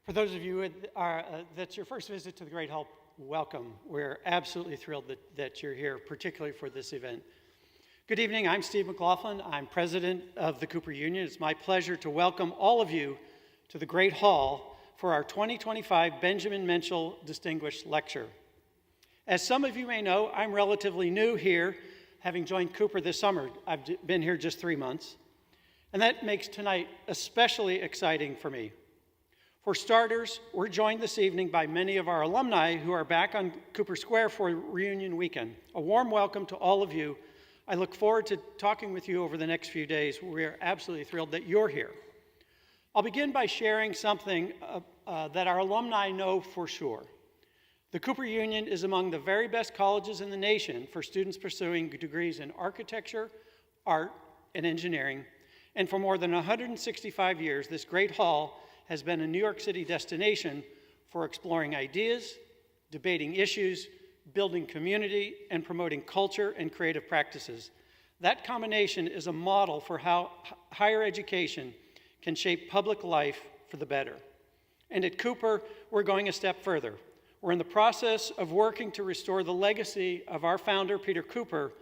For those of you that's your first visit to the Great Hall, welcome. We're absolutely thrilled that you're here, particularly for this event. Good evening, I'm Steve McLaughlin. I'm president of the Cooper Union. It's my pleasure to welcome all of you to the Great Hall for our 2025 Benjamin Menschel Distinguished Lecture. As some of you may know, I'm relatively new here, having joined Cooper this summer. I've been here just 3 months, and that makes tonight especially exciting for me. For starters, we're joined this evening by many of our alumni who are back on Cooper Square for reunion weekend. A warm welcome to all of you. I look forward to talking with you over the next few days. We're absolutely thrilled that you're here. I'll begin by sharing something that our alumni know for sure. The Cooper Union is among the very best colleges in the nation for students pursuing degrees in architecture, art, and engineering. And for more than 165 years, this great hall has been a New York City destination for exploring ideas, debating issues, building community, and promoting culture and creative practices. That combination is a model for how higher education can shape public life for the better. And at Cooper, we're going a step further. We're in the process of working to restore the legacy of our founder, Peter Cooper,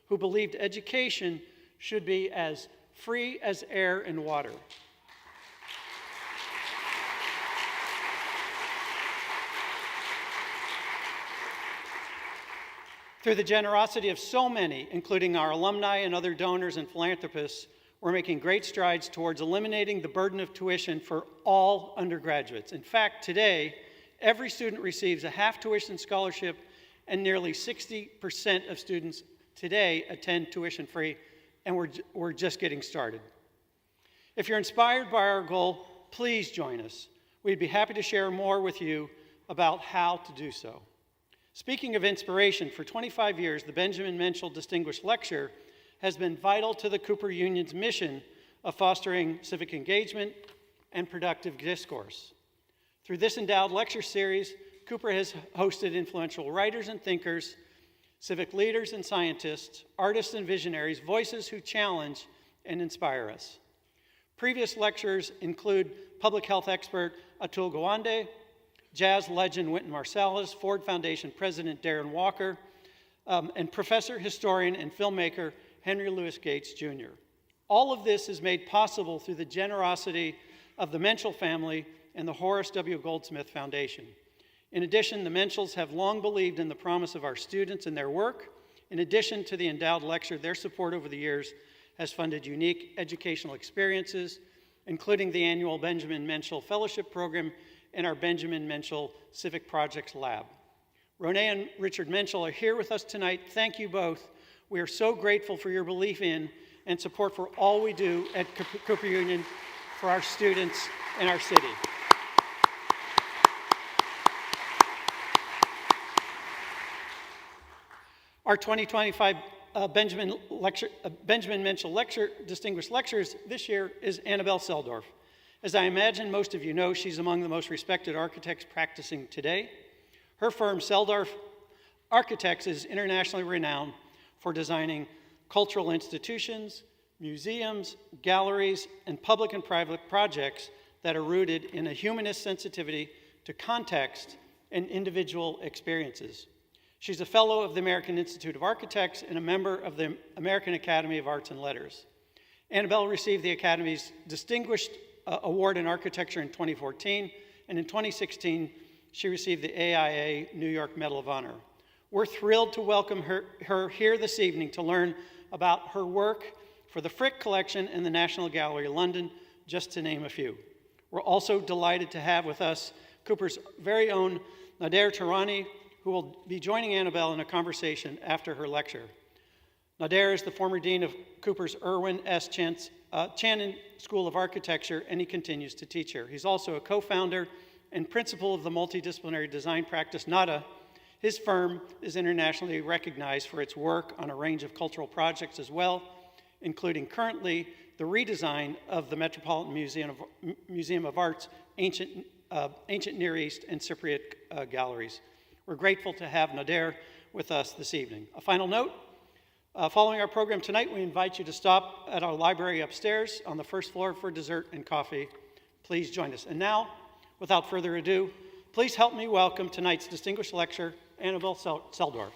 who believed education should be as free as air and water. Through the generosity of so many, including our alumni and other donors and philanthropists, we're making great strides towards eliminating the burden of tuition for all undergraduates. In fact, today, every student receives a half tuition scholarship, and nearly 60% of students today attend tuition free, and we're just getting started. If you're inspired by our goal, please join us. We'd be happy to share more with you about how to do so. Speaking of inspiration, for 25 years, the Benjamin Menschel Distinguished Lecture has been vital to the Cooper Union's mission of fostering civic engagement and productive discourse. Through this endowed lecture series, Cooper has hosted influential writers and thinkers, civic leaders and scientists, artists and visionaries, voices who challenge and inspire us. Previous lectures include public health expert Atul Gawande, jazz legend Wynton Marsalis, Ford Foundation President Darren Walker, and professor, historian, and filmmaker Henry Louis Gates, Jr. All of this is made possible through the generosity of the Menschel family and the Horace W. Goldsmith Foundation. In addition, the Menschels have long believed in the promise of our students and their work. In addition to the endowed lecture, their support over the years has funded unique educational experiences, including the annual Benjamin Menschel Fellowship Program and our Benjamin Menschel Civic Projects Lab. Renee and Richard Menschel are here with us tonight. Thank you both. We are so grateful for your belief in and support for all we do at Cooper Union for our students and our city. Our 2025 Benjamin Menschel Lecture Distinguished Lectures this year is Annabelle Selldorf. As I imagine most of you know, she's among the most respected architects practicing today. Her firm, Selldorf Architects, is internationally renowned for designing cultural institutions, museums, galleries, and public and private projects that are rooted in a humanist sensitivity to context and individual experiences. She's a fellow of the American Institute of Architects and a member of the American Academy of Arts and Letters. Annabelle received the Academy's Distinguished Award in Architecture in 2014, and in 2016, she received the AIA New York Medal of Honor. We're thrilled to welcome her here this evening to learn about her work for the Frick Collection and the National Gallery of London, just to name a few. We're also delighted to have with us Cooper's very own Nader Tehrani, who will be joining Annabelle in a conversation after her lecture. Nader is the former dean of Cooper's Irwin S. Chanin School of Architecture, and he continues to teach here. He's also a co-founder and principal of the multidisciplinary design practice NADAAA. His firm is internationally recognized for its work on a range of cultural projects as well, including currently the redesign of the Metropolitan Museum of Art's ancient Near East and Cypriot galleries. We're grateful to have Nader with us this evening. A final note, following our program tonight, we invite you to stop at our library upstairs on the first floor for dessert and coffee. Please join us. And now, Without further ado, please help me welcome tonight's distinguished lecturer, Annabelle Selldorf.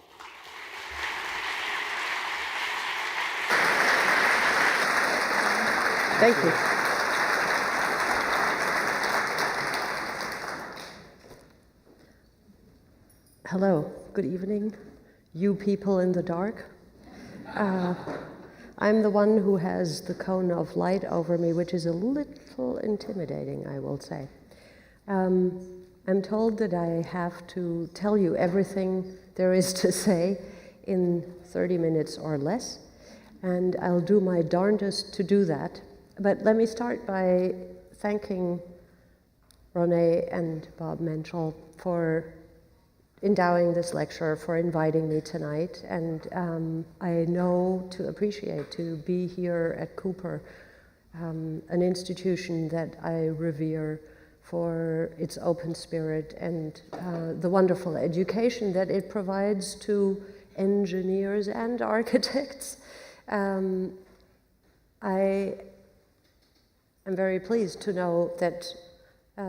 Thank you. Hello, good evening, you people in the dark. I'm the one who has the cone of light over me, which is a little intimidating, I will say. I'm told that I have to tell you everything there is to say in 30 minutes or less, and I'll do my darndest to do that. But let me start by thanking René and Bob Menschel for endowing this lecture, for inviting me tonight. And I know to appreciate to be here at Cooper, an institution that I revere for its open spirit and the wonderful education that it provides to engineers and architects. I am very pleased to know that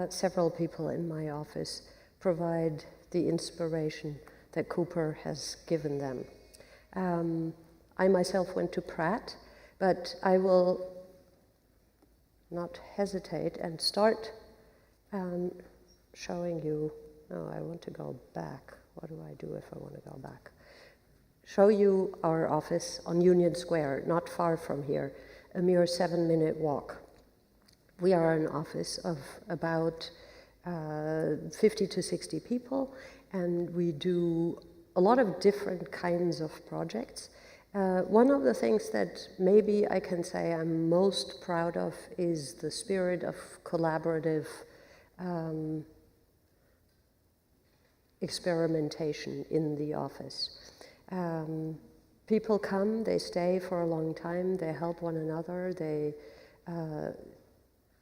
several people in my office provide the inspiration that Cooper has given them. I myself went to Pratt, but I will not hesitate and start showing you, no, I want to go back. What do I do if I want to go back? Show you our office on Union Square, not far from here, a mere 7-minute walk. We are an office of about 50 to 60 people, and we do a lot of different kinds of projects. One of the things that maybe I can say I'm most proud of is the spirit of collaborative experimentation in the office. People come, they stay for a long time, they help one another, they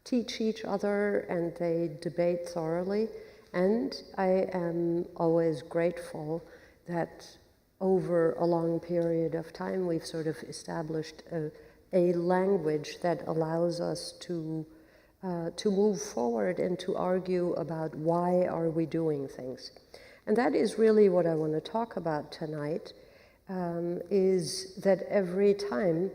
teach each other, and they debate thoroughly. And I am always grateful that over a long period of time we've sort of established a language that allows us to move forward and to argue about why are we doing things. And that is really what I want to talk about tonight, is that every time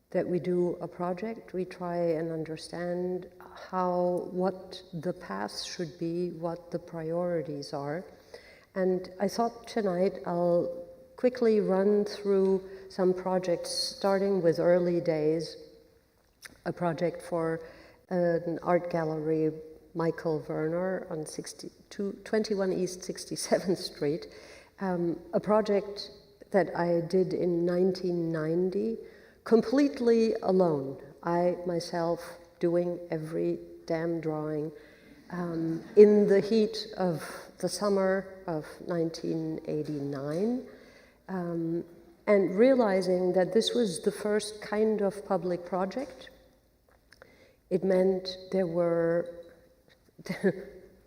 that we do a project, we try and understand what the path should be, what the priorities are. And I thought tonight I'll quickly run through some projects, starting with early days, a project for an art gallery, Michael Werner, on 21 East 67th Street, a project that I did in 1990, completely alone. I myself doing every damn drawing in the heat of the summer of 1989, and realizing that this was the first kind of public project. It meant there were,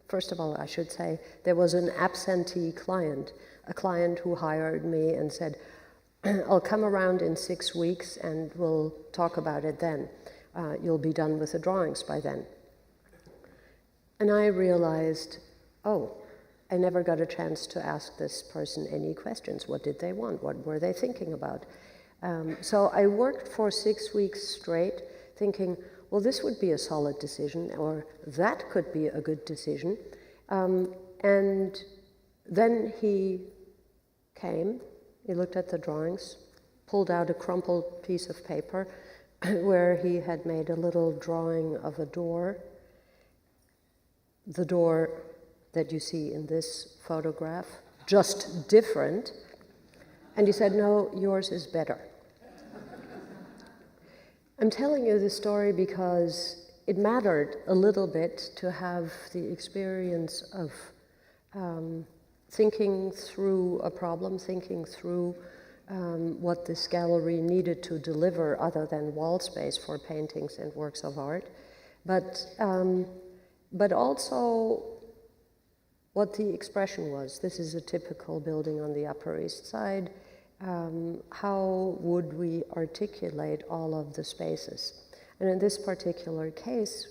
first of all, I should say, there was an absentee client, a client who hired me and said, I'll come around in 6 weeks and we'll talk about it then. You'll be done with the drawings by then. And I realized, oh, I never got a chance to ask this person any questions. What did they want? What were they thinking about? So I worked for 6 weeks straight thinking, well, this would be a solid decision, or that could be a good decision. And then he came, he looked at the drawings, pulled out a crumpled piece of paper where he had made a little drawing of a door, the door that you see in this photograph, just different. And he said, no, yours is better. I'm telling you this story because it mattered a little bit to have the experience of thinking through a problem, thinking through what this gallery needed to deliver other than wall space for paintings and works of art, but also what the expression was. This is a typical building on the Upper East Side. How would we articulate all of the spaces? And in this particular case,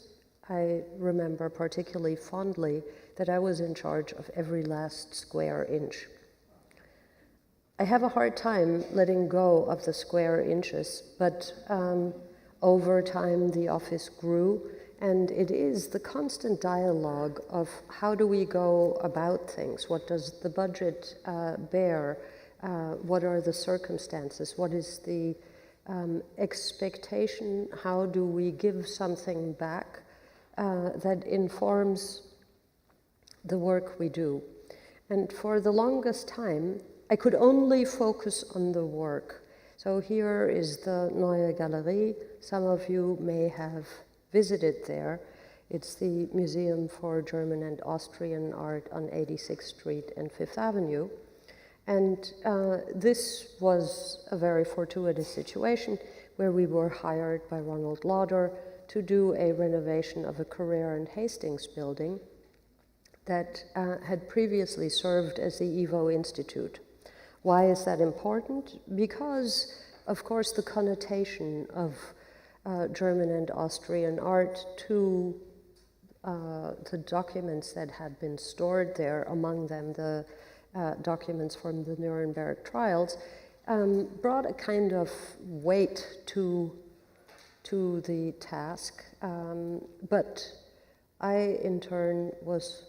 I remember particularly fondly that I was in charge of every last square inch. I have a hard time letting go of the square inches, but over time the office grew, and it is the constant dialogue of how do we go about things, what does the budget bear, what are the circumstances, what is the expectation, how do we give something back that informs the work we do. And for the longest time, I could only focus on the work. So here is the Neue Galerie. Some of you may have visited there. It's the Museum for German and Austrian Art on 86th Street and Fifth Avenue. And this was a very fortuitous situation where we were hired by Ronald Lauder to do a renovation of a Carrere and Hastings building that had previously served as the Evo Institute. Why is that important? Because, of course, the connotation of German and Austrian art to the documents that had been stored there, among them the documents from the Nuremberg trials, brought a kind of weight to the task. But I, in turn, was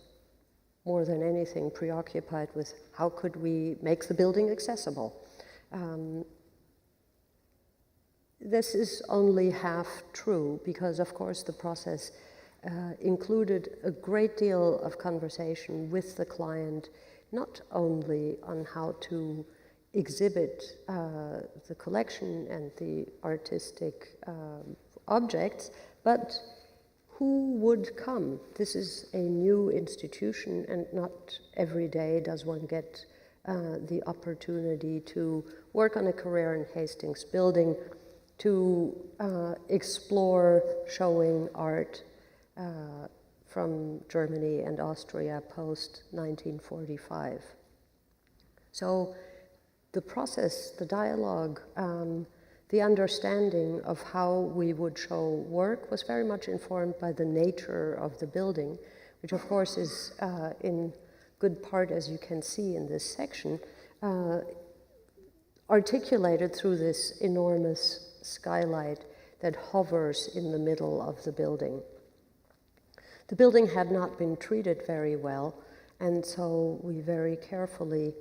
more than anything preoccupied with how could we make the building accessible. This is only half true because, of course, the process included a great deal of conversation with the client, not only on how to exhibit the collection and the artistic objects, but who would come? This is a new institution, and not every day does one get the opportunity to work on a Carrere and Hastings building, to explore showing art from Germany and Austria post-1945. So the process, the dialogue, the understanding of how we would show work was very much informed by the nature of the building, which of course is in good part, as you can see in this section, articulated through this enormous skylight that hovers in the middle of the building. The building had not been treated very well, and so we very carefully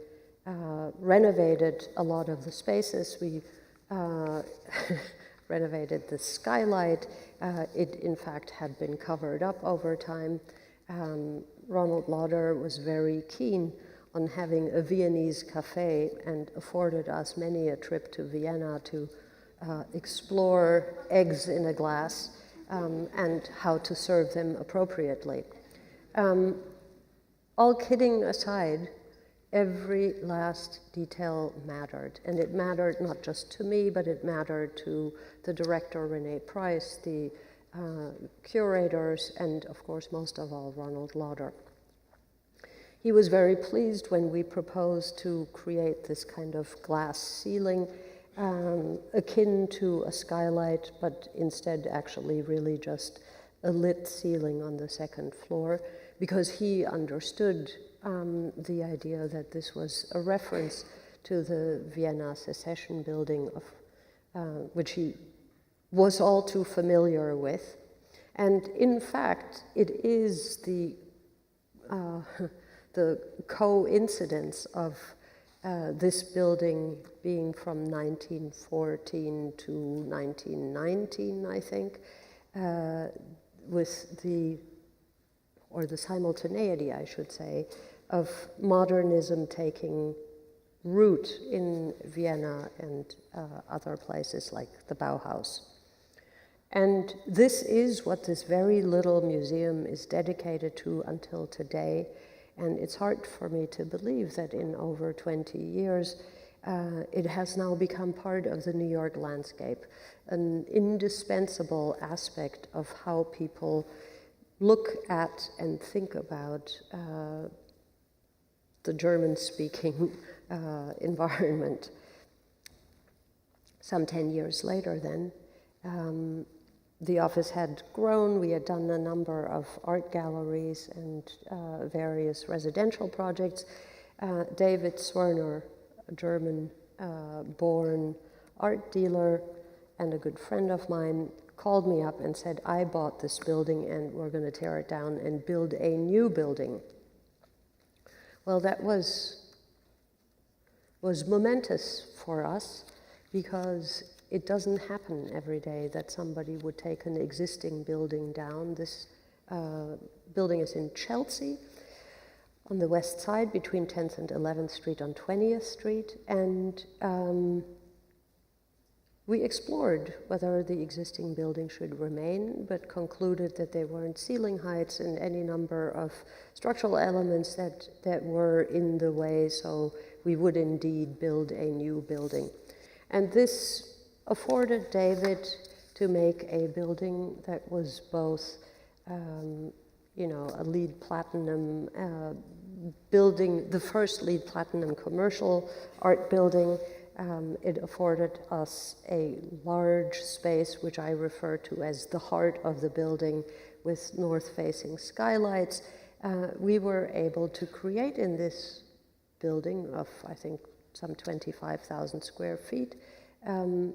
renovated a lot of the spaces. We renovated the skylight. It, in fact, had been covered up over time. Ronald Lauder was very keen on having a Viennese cafe and afforded us many a trip to Vienna to explore eggs in a glass and how to serve them appropriately. All kidding aside, every last detail mattered, and it mattered not just to me, but it mattered to the director, Renee Price, the curators, and of course, most of all, Ronald Lauder. He was very pleased when we proposed to create this kind of glass ceiling, akin to a skylight, but instead actually really just a lit ceiling on the second floor, because he understood the idea that this was a reference to the Vienna Secession building, of which he was all too familiar with. And in fact, it is the coincidence of this building being from 1914 to 1919, I think, with the simultaneity, I should say, of modernism taking root in Vienna and other places like the Bauhaus. And this is what this very little museum is dedicated to until today. And it's hard for me to believe that in over 20 years, it has now become part of the New York landscape, an indispensable aspect of how people look at and think about the German-speaking environment. Some 10 years later then, the office had grown. We had done a number of art galleries and various residential projects. David Swerner, a German-born art dealer and a good friend of mine, called me up and said, I bought this building and we're going to tear it down and build a new building. Well, that was momentous for us because it doesn't happen every day that somebody would take an existing building down. This building is in Chelsea, on the west side between 10th and 11th Street on 20th Street, and we explored whether the existing building should remain, but concluded that there weren't ceiling heights and any number of structural elements that were in the way, so we would indeed build a new building. And this afforded David to make a building that was both, a LEED Platinum building, the first LEED Platinum commercial art building. It afforded us a large space, which I refer to as the heart of the building, with north-facing skylights. We were able to create in this building of, I think, some 25,000 square feet,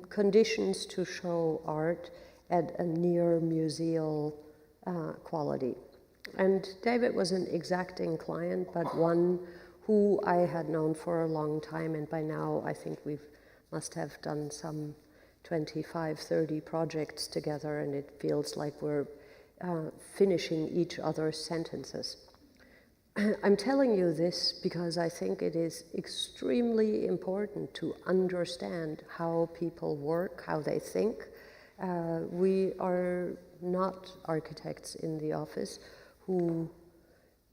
conditions to show art at a near museal quality. And David was an exacting client, but one who I had known for a long time, and by now I think we must have done some 25, 30 projects together, and it feels like we're finishing each other's sentences. I'm telling you this because I think it is extremely important to understand how people work, how they think. We are not architects in the office who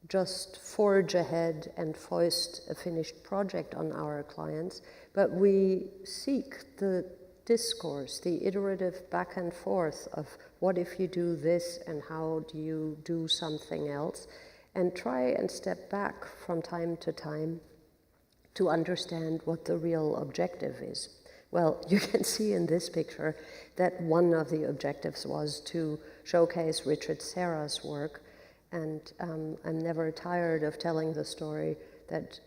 just forge ahead and foist a finished project on our clients, but we seek the discourse, the iterative back and forth of what if you do this and how do you do something else, and try and step back from time to time to understand what the real objective is. Well, you can see in this picture that one of the objectives was to showcase Richard Serra's work, and I'm never tired of telling the story that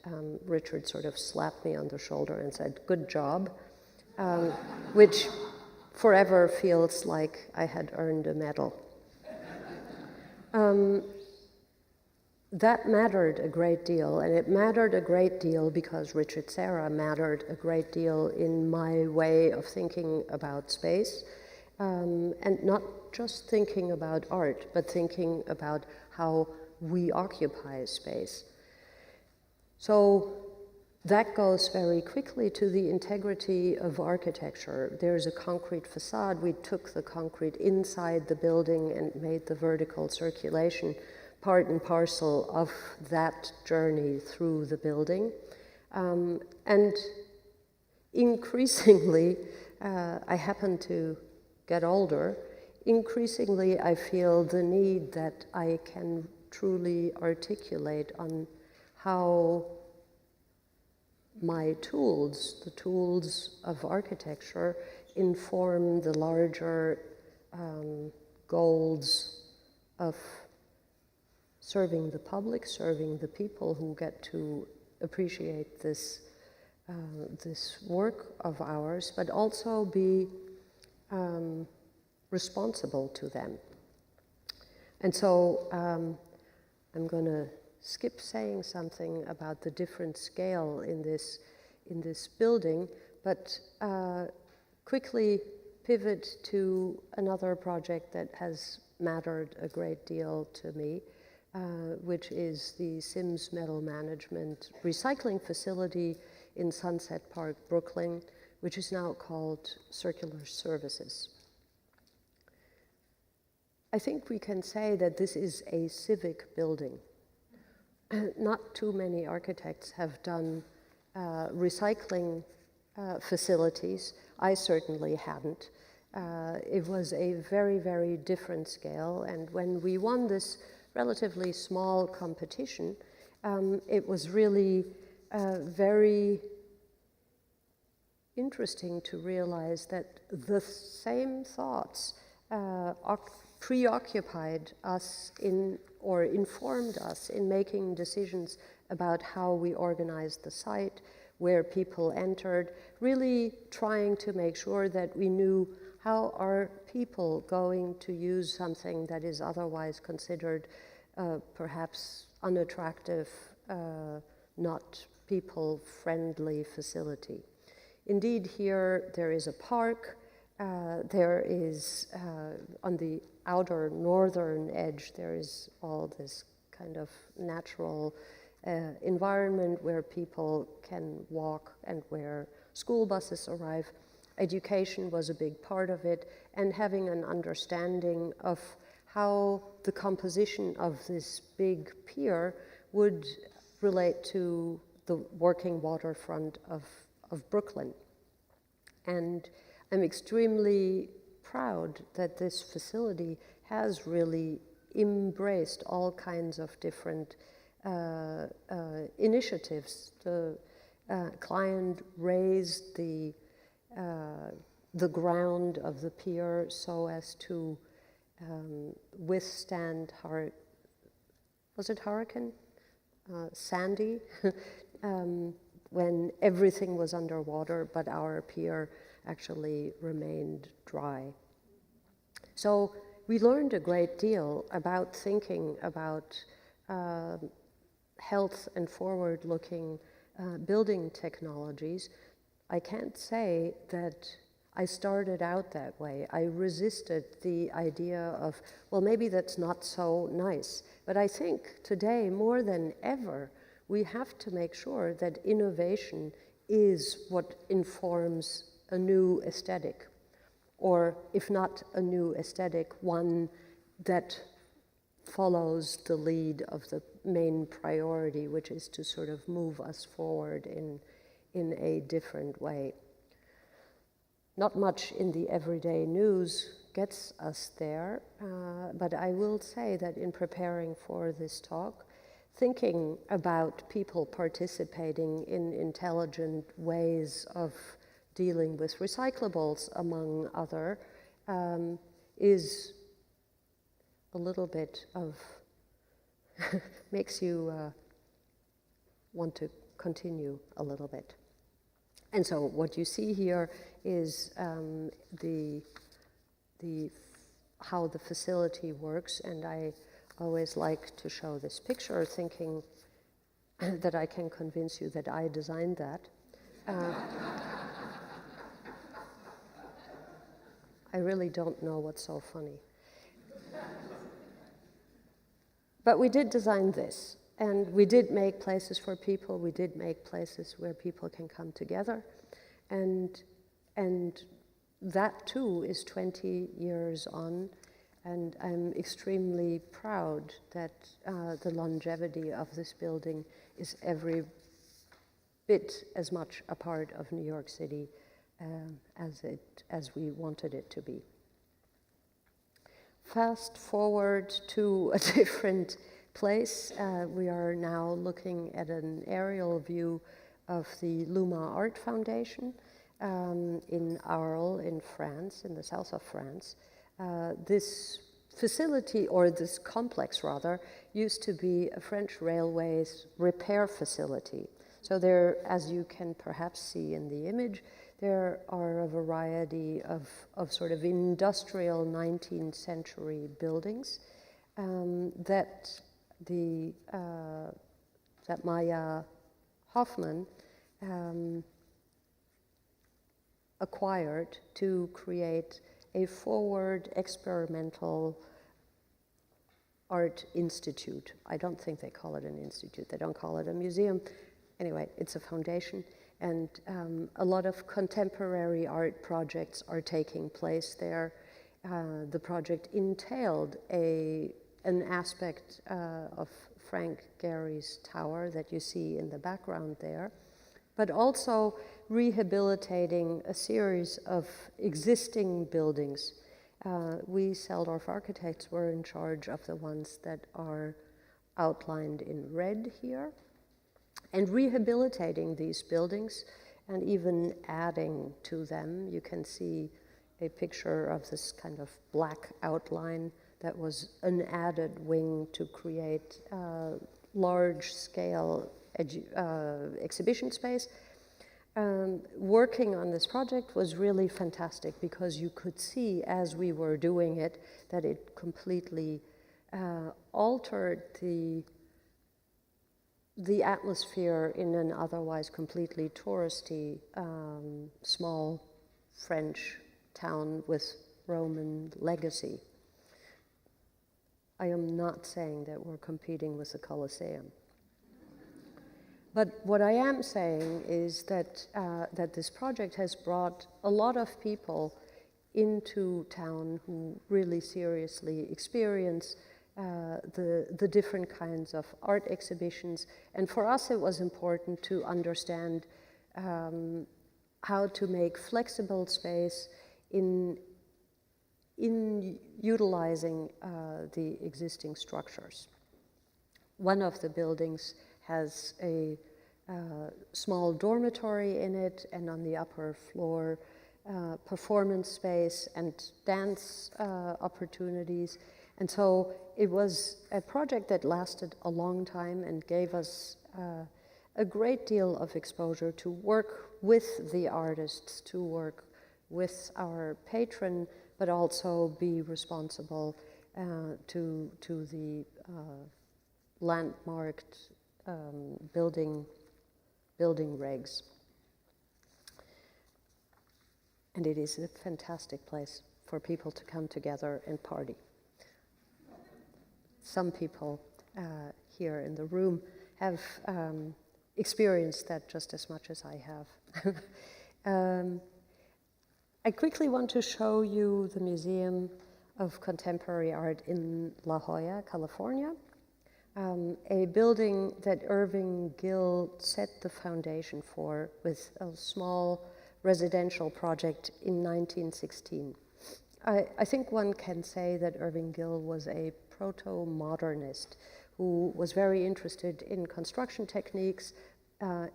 Richard sort of slapped me on the shoulder and said, "Good job," which forever feels like I had earned a medal. That mattered a great deal, and it mattered a great deal because Richard Serra mattered a great deal in my way of thinking about space, and not just thinking about art, but thinking about how we occupy space. So that goes very quickly to the integrity of architecture. There's a concrete facade. We took the concrete inside the building and made the vertical circulation part and parcel of that journey through the building. And increasingly, I happen to get older, increasingly I feel the need that I can truly articulate on how my tools, the tools of architecture, inform the larger goals of serving the public, serving the people who get to appreciate this, this work of ours, but also be responsible to them. And so I'm going to skip saying something about the different scale in this building, but quickly pivot to another project that has mattered a great deal to me, which is the Sims Metal Management recycling facility in Sunset Park, Brooklyn, which is now called Circular Services. I think we can say that this is a civic building. Not too many architects have done recycling facilities. I certainly hadn't. It was a very, very different scale, and when we won this relatively small competition, it was really very interesting to realize that the same thoughts preoccupied us in, or informed us in making decisions about how we organized the site, where people entered, really trying to make sure that we knew how are people going to use something that is otherwise considered perhaps unattractive, not people-friendly facility. Indeed, here there is a park. There is, on the outer northern edge, there is all this kind of natural environment where people can walk and where school buses arrive. Education was a big part of it, and having an understanding of how the composition of this big pier would relate to the working waterfront of Brooklyn. And I'm extremely proud that this facility has really embraced all kinds of different initiatives. The client raised the ground of the pier so as to withstand hurricane? Sandy, when everything was underwater, but our pier actually remained dry. So we learned a great deal about thinking about health and forward-looking building technologies. I can't say that I started out that way. I resisted the idea of, well, maybe that's not so nice. But I think today, more than ever, we have to make sure that innovation is what informs a new aesthetic, or if not a new aesthetic, one that follows the lead of the main priority, which is to sort of move us forward in a different way. Not much in the everyday news gets us there, but I will say that in preparing for this talk, thinking about people participating in intelligent ways of dealing with recyclables, among other, is a little bit of, makes you want to continue a little bit. And so what you see here is how the facility works, and I always like to show this picture, thinking that I can convince you that I designed that. I really don't know what's so funny. But we did design this, and we did make places for people, we did make places where people can come together, and that too is 20 years on, and I'm extremely proud that the longevity of this building is every bit as much a part of New York City as we wanted it to be. Fast forward to a different place. We are now looking at an aerial view of the Luma Art Foundation in Arles in France, in the south of France. This facility, or this complex rather, used to be a French railways repair facility. So there, as you can perhaps see in the image, there are a variety of sort of industrial 19th century buildings that Maya Hoffman acquired to create a forward experimental art institute. I don't think they call it an institute. They don't call it a museum. Anyway, it's a foundation, and a lot of contemporary art projects are taking place there. The project entailed an aspect of Frank Gehry's tower that you see in the background there, but also rehabilitating a series of existing buildings. We, Selldorf Architects, were in charge of the ones that are outlined in red here, and rehabilitating these buildings and even adding to them. You can see a picture of this kind of black outline that was an added wing to create large-scale exhibition space. Working on this project was really fantastic because you could see as we were doing it that it completely altered the atmosphere in an otherwise completely touristy small French town with Roman legacy. I am not saying that we're competing with the Colosseum. But what I am saying is that, that this project has brought a lot of people into town who really seriously experience the different kinds of art exhibitions. And for us, it was important to understand how to make flexible space in utilizing the existing structures. One of the buildings has a small dormitory in it, and on the upper floor, performance space and dance opportunities. And so it was a project that lasted a long time and gave us a great deal of exposure to work with the artists, to work with our patron, but also be responsible to the landmarked building regs. And it is a fantastic place for people to come together and party. Some people here in the room have experienced that just as much as I have. I quickly want to show you the Museum of Contemporary Art in La Jolla, California. A building that Irving Gill set the foundation for with a small residential project in 1916. I think one can say that Irving Gill was a proto-modernist who was very interested in construction techniques.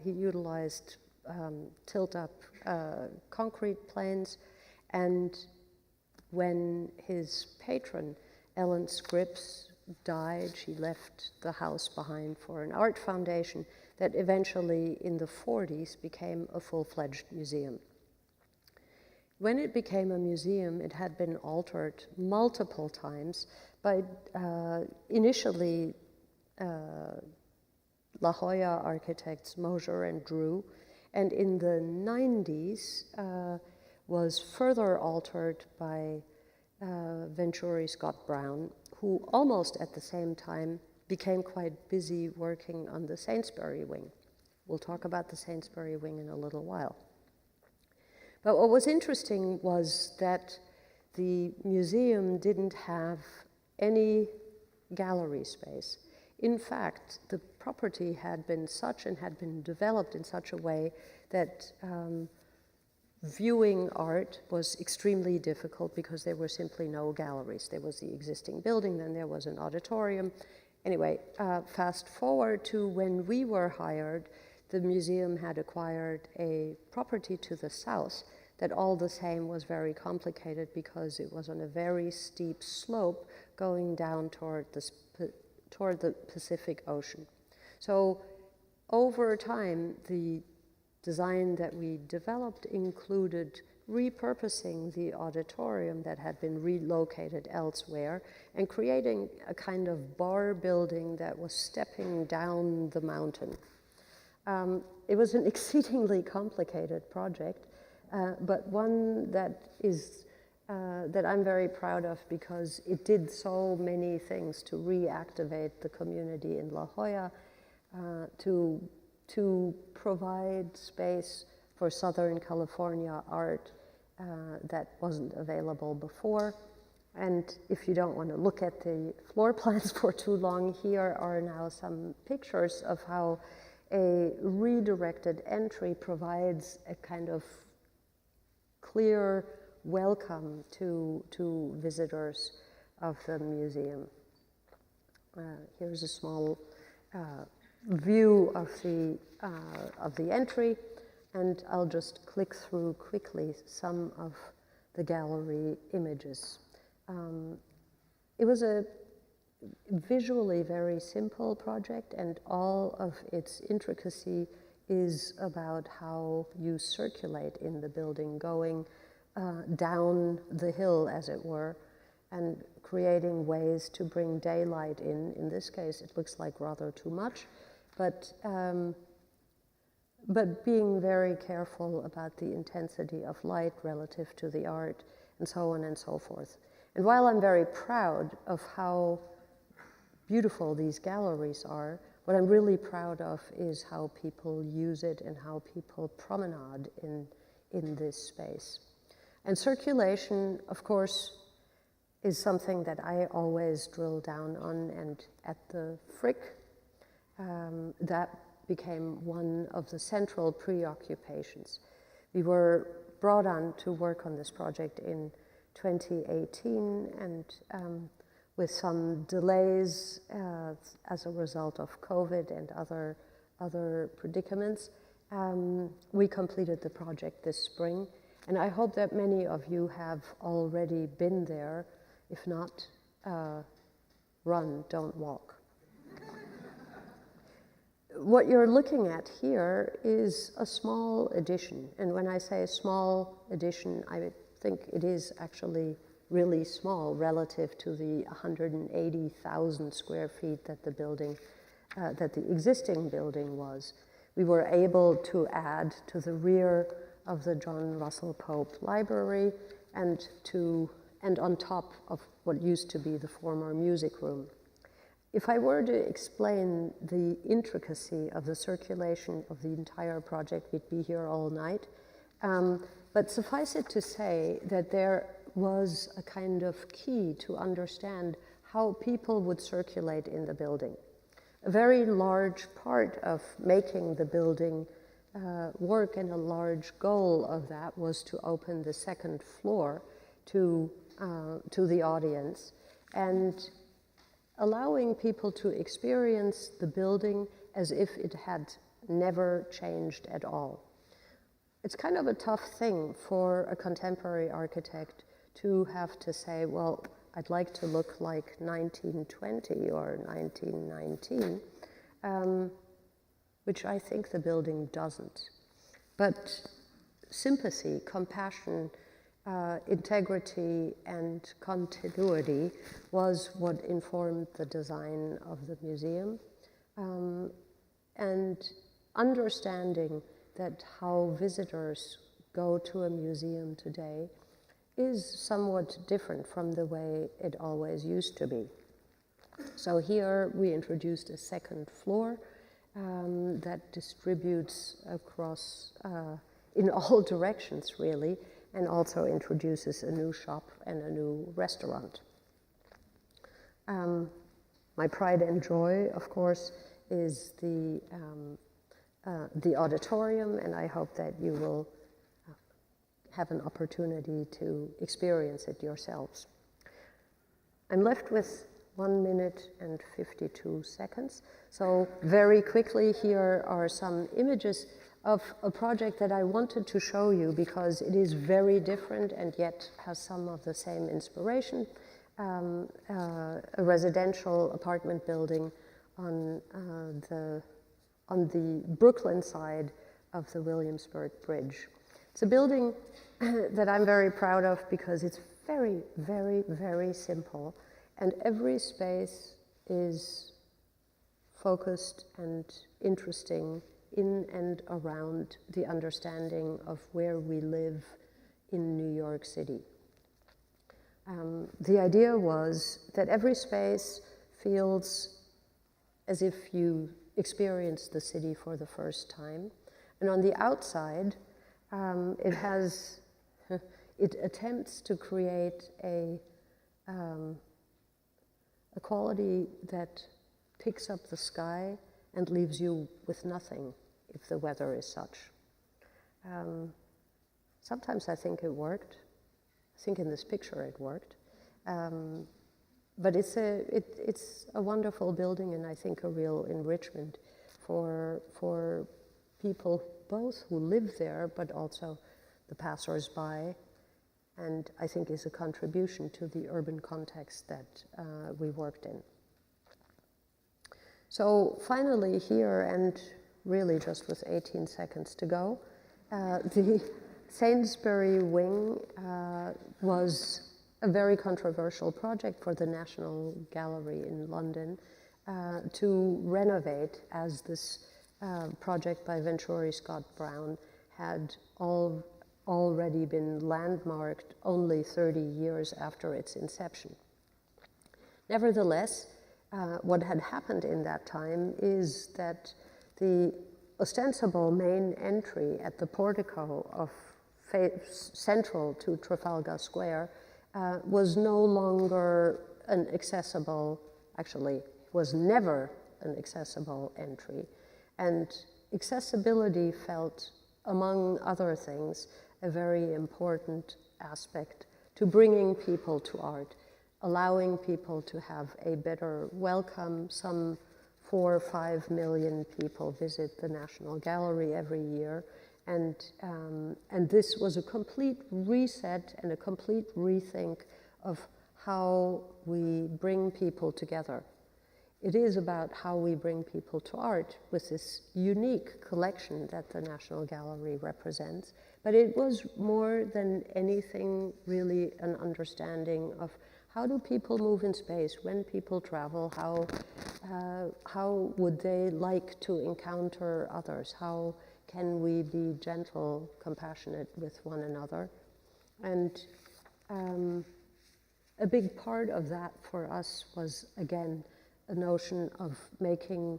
He utilized tilt-up concrete planes, and when his patron, Ellen Scripps, died, she left the house behind for an art foundation that eventually in the 40s became a full-fledged museum. When it became a museum, it had been altered multiple times by initially La Jolla architects Mosier and Drew, and in the 90s was further altered by Venturi Scott Brown, who almost at the same time became quite busy working on the Sainsbury wing. We'll talk about the Sainsbury wing in a little while. But what was interesting was that the museum didn't have any gallery space. In fact, the property had been such and had been developed in such a way that viewing art was extremely difficult because there were simply no galleries. There was the existing building, then there was an auditorium. Anyway, fast forward to when we were hired, the museum had acquired a property to the south that all the same was very complicated because it was on a very steep slope going down toward the Pacific Ocean. So over time, the design that we developed included repurposing the auditorium that had been relocated elsewhere and creating a kind of bar building that was stepping down the mountain. It was an exceedingly complicated project, but one that I'm very proud of because it did so many things to reactivate the community in La Jolla, to provide space for Southern California art that wasn't available before. And if you don't want to look at the floor plans for too long, here are now some pictures of how a redirected entry provides a kind of clear welcome to visitors of the museum. Here's a small view of the entry, and I'll just click through quickly some of the gallery images. It was a visually very simple project, and all of its intricacy is about how you circulate in the building, going down the hill, as it were, and creating ways to bring daylight in. In this case, it looks like rather too much, but being very careful about the intensity of light relative to the art, and so on and so forth. And while I'm very proud of how beautiful these galleries are, what I'm really proud of is how people use it and how people promenade in this space. And circulation, of course, is something that I always drill down on, and at the Frick, that became one of the central preoccupations. We were brought on to work on this project in 2018, and with some delays as a result of COVID and other predicaments, we completed the project this spring. And I hope that many of you have already been there. If not, run, don't walk. What you're looking at here is a small addition. And when I say small addition, I think it is actually really small relative to the 180,000 square feet that the building, that the existing building was. We were able to add to the rear of the John Russell Pope Library and on top of what used to be the former music room. If I were to explain the intricacy of the circulation of the entire project, we'd be here all night. But suffice it to say that there was a kind of key to understand how people would circulate in the building. A very large part of making the building work, and a large goal of that, was to open the second floor to the audience and allowing people to experience the building as if it had never changed at all. It's kind of a tough thing for a contemporary architect to have to say, well, I'd like to look like 1920 or 1919, which I think the building doesn't. But sympathy, compassion, integrity, and continuity was what informed the design of the museum. And understanding that how visitors go to a museum today is somewhat different from the way it always used to be. So here we introduced a second floor that distributes across in all directions, really, and also introduces a new shop and a new restaurant. My pride and joy, of course, is the auditorium, and I hope that you will have an opportunity to experience it yourselves. I'm left with 1 minute and 52 seconds. So very quickly, here are some images of a project that I wanted to show you because it is very different and yet has some of the same inspiration. A residential apartment building on the Brooklyn side of the Williamsburg Bridge. It's a building that I'm very proud of because it's very, very, very simple, and every space is focused and interesting in and around the understanding of where we live in New York City. The idea was that every space feels as if you experience the city for the first time, and on the outside, it attempts to create a quality that picks up the sky and leaves you with nothing if the weather is such. Sometimes I think it worked. I think in this picture it worked. But it's a wonderful building, and I think a real enrichment for people both who live there, but also the passers-by, and I think is a contribution to the urban context that we worked in. So finally here, and really just with 18 seconds to go, the Sainsbury wing was a very controversial project for the National Gallery in London to renovate, as this project by Venturi Scott Brown had already been landmarked only 30 years after its inception. Nevertheless, what had happened in that time is that the ostensible main entry at the portico of central to Trafalgar Square was no longer an accessible, actually was never an accessible entry. And accessibility felt, among other things, a very important aspect to bringing people to art, allowing people to have a better welcome. Some 4 or 5 million people visit the National Gallery every year, and this was a complete reset and a complete rethink of how we bring people together. It is about how we bring people to art with this unique collection that the National Gallery represents, but it was more than anything really an understanding of how do people move in space, when people travel, how would they like to encounter others, how can we be gentle, compassionate with one another. And a big part of that for us was, again, a notion of making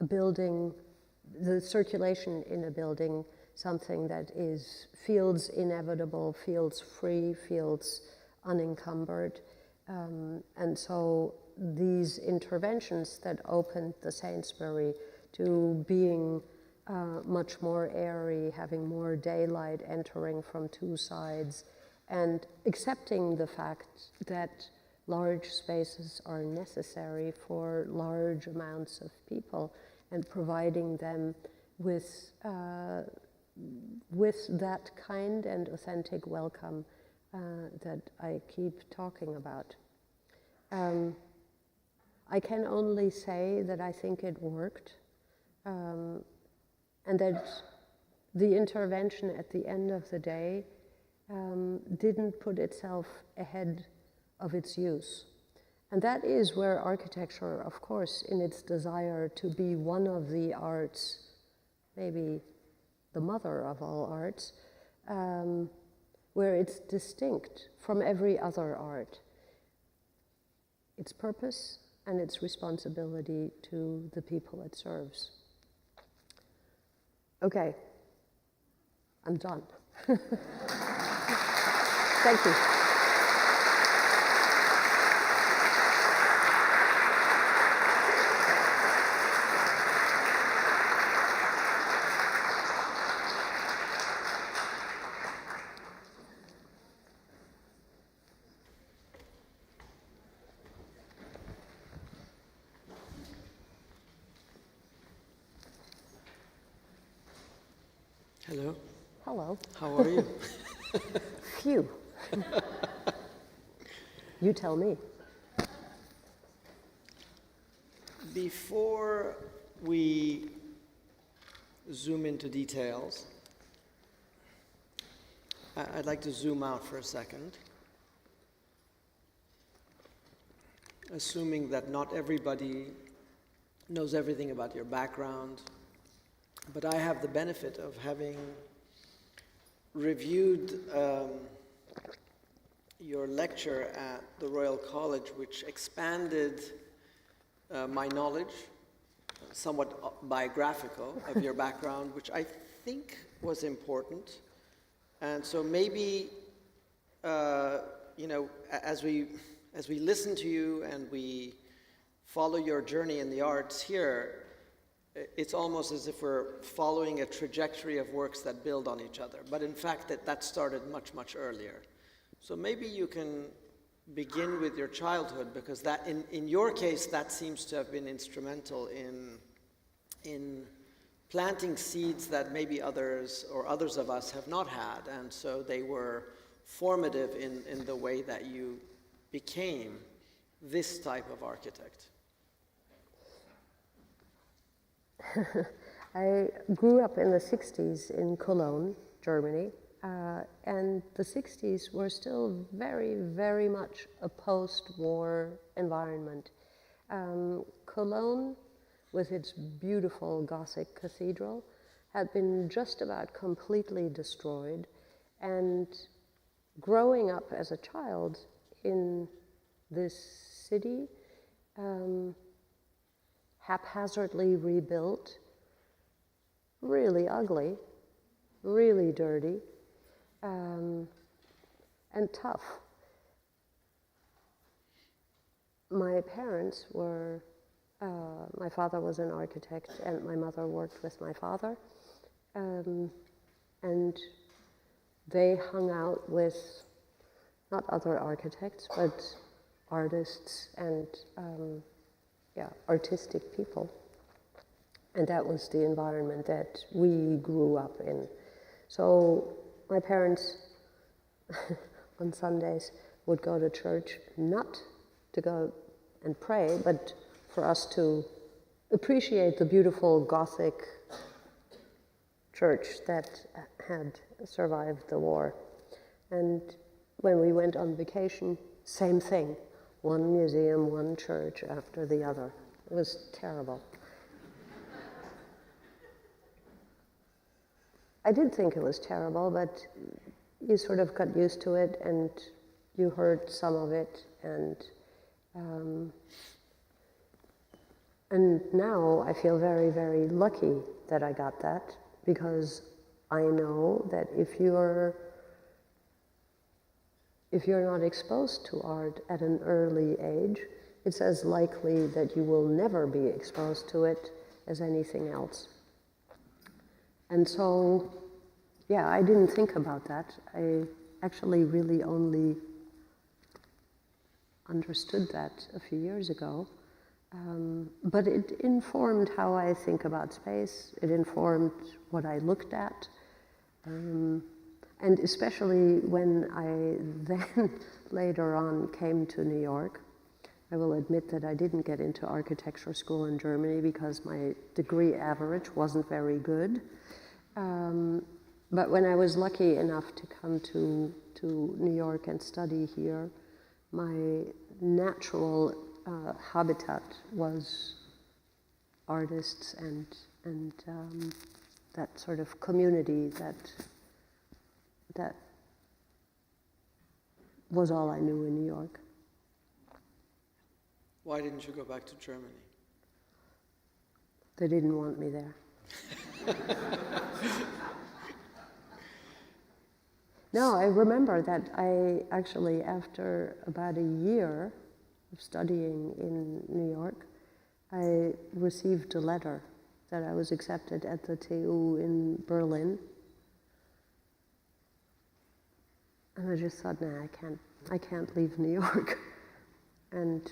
a building, the circulation in a building, something that feels inevitable, feels free, feels unencumbered. And so these interventions that opened the Sainsbury to being much more airy, having more daylight entering from two sides, and accepting the fact that large spaces are necessary for large amounts of people, and providing them with that kind and authentic welcome that I keep talking about. I can only say that I think it worked, and that the intervention at the end of the day didn't put itself ahead of its use. And that is where architecture, of course, in its desire to be one of the arts, maybe the mother of all arts, where it's distinct from every other art. Its purpose and its responsibility to the people it serves. Okay, I'm done. Thank you. Hello. Hello. How are you? Phew. You tell me. Before we zoom into details, I'd like to zoom out for a second, assuming that not everybody knows everything about your background, but I have the benefit of having reviewed your lecture at the Royal College, which expanded my knowledge, somewhat biographical, of your background, which I think was important. And so maybe, you know, as we listen to you and we follow your journey in the arts here, it's almost as if we're following a trajectory of works that build on each other. But in fact, that started much, much earlier. So maybe you can begin with your childhood, because that, in your case, that seems to have been instrumental in planting seeds that maybe others of us have not had. And so they were formative in the way that you became this type of architect? I grew up in the 60s in Cologne, Germany, and the 60s were still very, very much a post-war environment. Cologne, with its beautiful Gothic cathedral, had been just about completely destroyed, and growing up as a child in this city, haphazardly rebuilt, really ugly, really dirty, and tough. My parents were, my father was an architect and my mother worked with my father, and they hung out with not other architects, but artists and artistic people. And that was the environment that we grew up in. So my parents on Sundays would go to church, not to go and pray, but for us to appreciate the beautiful Gothic church that had survived the war. And when we went on vacation, same thing. One museum, one church after the other. It was terrible. I did think it was terrible, but you sort of got used to it and you heard some of it, and now I feel very, very lucky that I got that, because I know that if you're not exposed to art at an early age, it's as likely that you will never be exposed to it as anything else. And so, yeah, I didn't think about that. I actually really only understood that a few years ago. But it informed how I think about space. It informed what I looked at. And especially when I then later on came to New York, I will admit that I didn't get into architecture school in Germany because my degree average wasn't very good. But when I was lucky enough to come to New York and study here, my natural habitat was artists and that sort of community that was all I knew in New York. Why didn't you go back to Germany? They didn't want me there. No, I remember that I actually, after about a year of studying in New York, I received a letter that I was accepted at the TU in Berlin. And I just thought, nah, I can't leave New York. And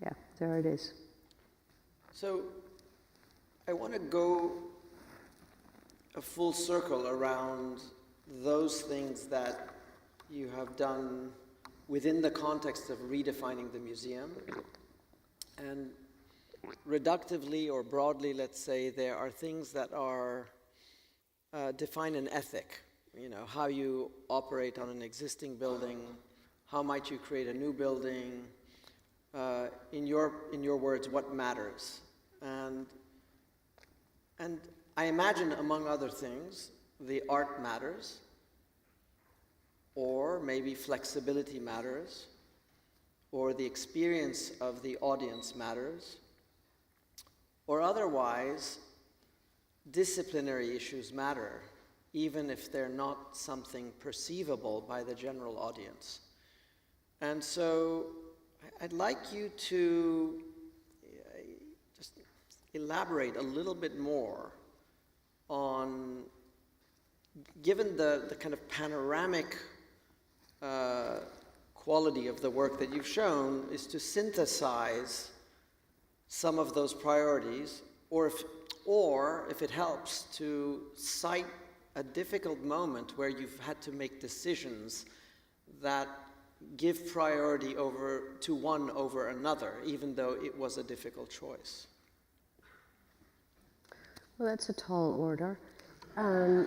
yeah, there it is. So I want to go a full circle around those things that you have done within the context of redefining the museum. And reductively or broadly, let's say, there are things that are define an ethic. You know, how you operate on an existing building, how might you create a new building, in your words, what matters. And I imagine, among other things, the art matters, or maybe flexibility matters, or the experience of the audience matters, or otherwise, disciplinary issues matter, even if they're not something perceivable by the general audience. And so I'd like you to just elaborate a little bit more on, given the kind of panoramic quality of the work that you've shown, is to synthesize some of those priorities, or if it helps, to cite a difficult moment where you've had to make decisions that give priority to one over another, even though it was a difficult choice? Well, that's a tall order. I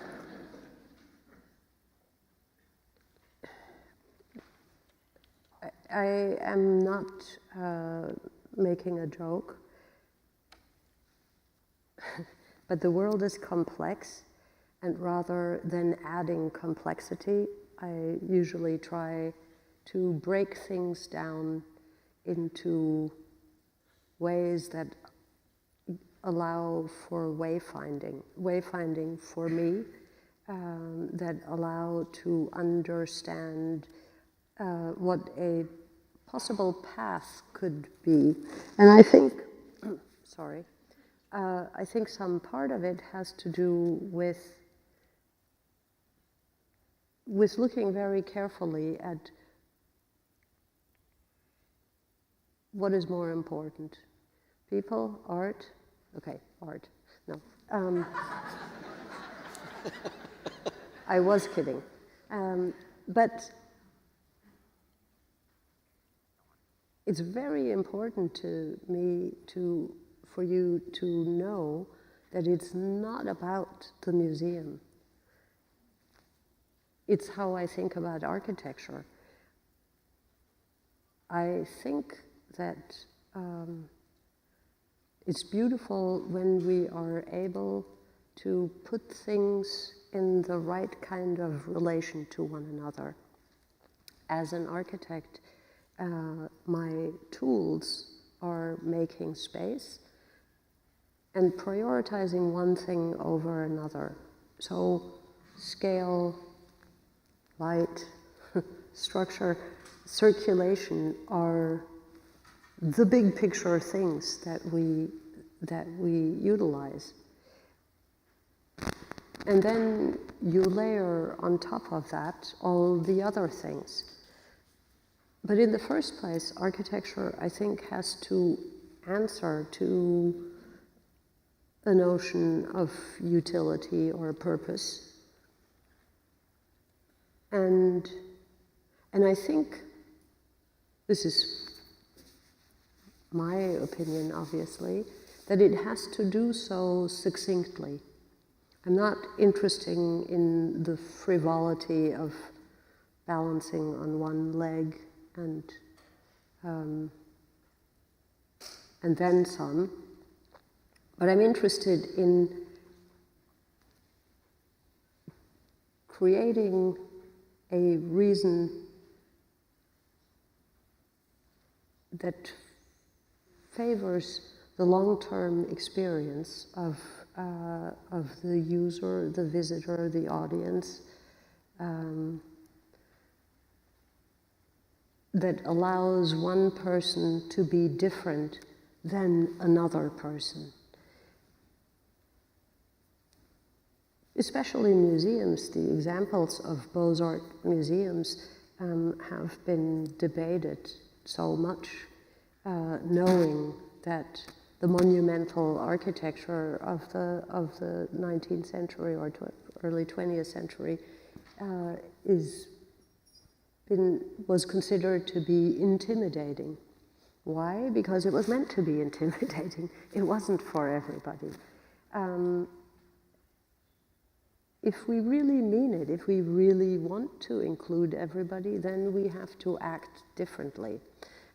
am not making a joke, but the world is complex, and rather than adding complexity, I usually try to break things down into ways that allow for wayfinding for me, that allow to understand what a possible path could be. And I think, sorry, I think some part of it has to do with looking very carefully at what is more important. People, art, okay, art, no. I was kidding. But it's very important to me for you to know that it's not about the museum. It's how I think about architecture. I think that it's beautiful when we are able to put things in the right kind of relation to one another. As an architect, my tools are making space and prioritizing one thing over another. So scale, light, structure, circulation are the big picture things that we utilize. And then you layer on top of that all the other things. But in the first place, architecture, I think, has to answer to a notion of utility or purpose. And I think, this is my opinion, obviously, that it has to do so succinctly. I'm not interested in the frivolity of balancing on one leg and then some, but I'm interested in creating a reason that favors the long-term experience of the user, the visitor, the audience, that allows one person to be different than another person. Especially in museums, the examples of Beaux-Arts museums have been debated so much, knowing that the monumental architecture of the 19th century or early 20th century was considered to be intimidating. Why? Because it was meant to be intimidating. It wasn't for everybody. If we really mean it, if we really want to include everybody, then we have to act differently.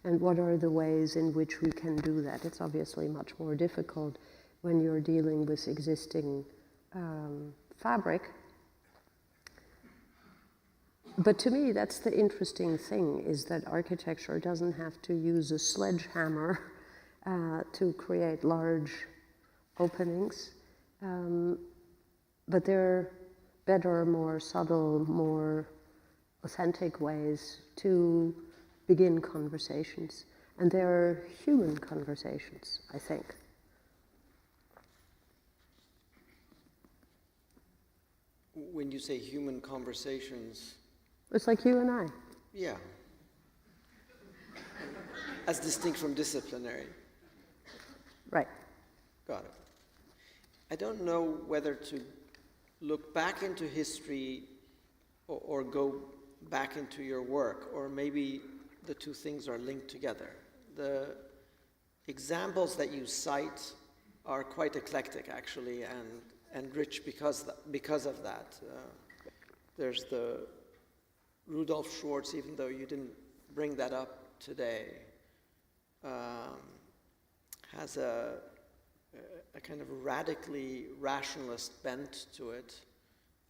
And what are the ways in which we can do that? It's obviously much more difficult when you're dealing with existing fabric. But to me, that's the interesting thing, is that architecture doesn't have to use a sledgehammer to create large openings. But there are better, more subtle, more authentic ways to begin conversations. And they're human conversations, I think. When you say human conversations... It's like you and I. Yeah. As distinct from disciplinary. Right. Got it. I don't know whether to look back into history or go back into your work, or maybe the two things are linked together. The examples that you cite are quite eclectic, actually, and rich because of that. There's the Rudolf Schwarz, even though you didn't bring that up today, has a kind of radically rationalist bent to it,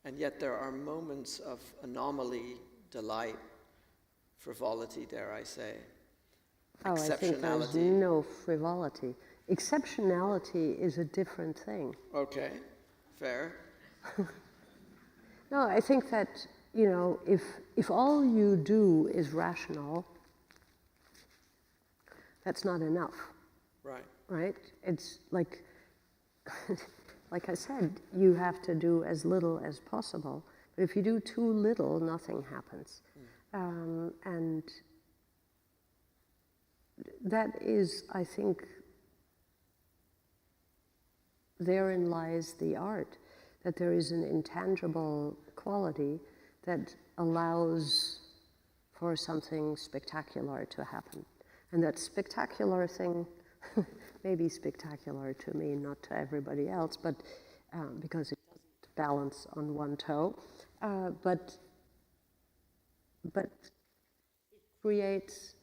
and yet there are moments of anomaly, delight, frivolity, dare I say, Oh, I think there's exceptionality. no frivolity. Exceptionality is a different thing. Okay, fair. No, I think that, you know, if all you do is rational, that's not enough, Right. right? It's like, like I said, you have to do as little as possible. But if you do too little, nothing happens. And that is, I think, therein lies the art, that there is an intangible quality that allows for something spectacular to happen. And that spectacular thing may be spectacular to me, not to everybody else, but because it doesn't balance on one toe. But it creates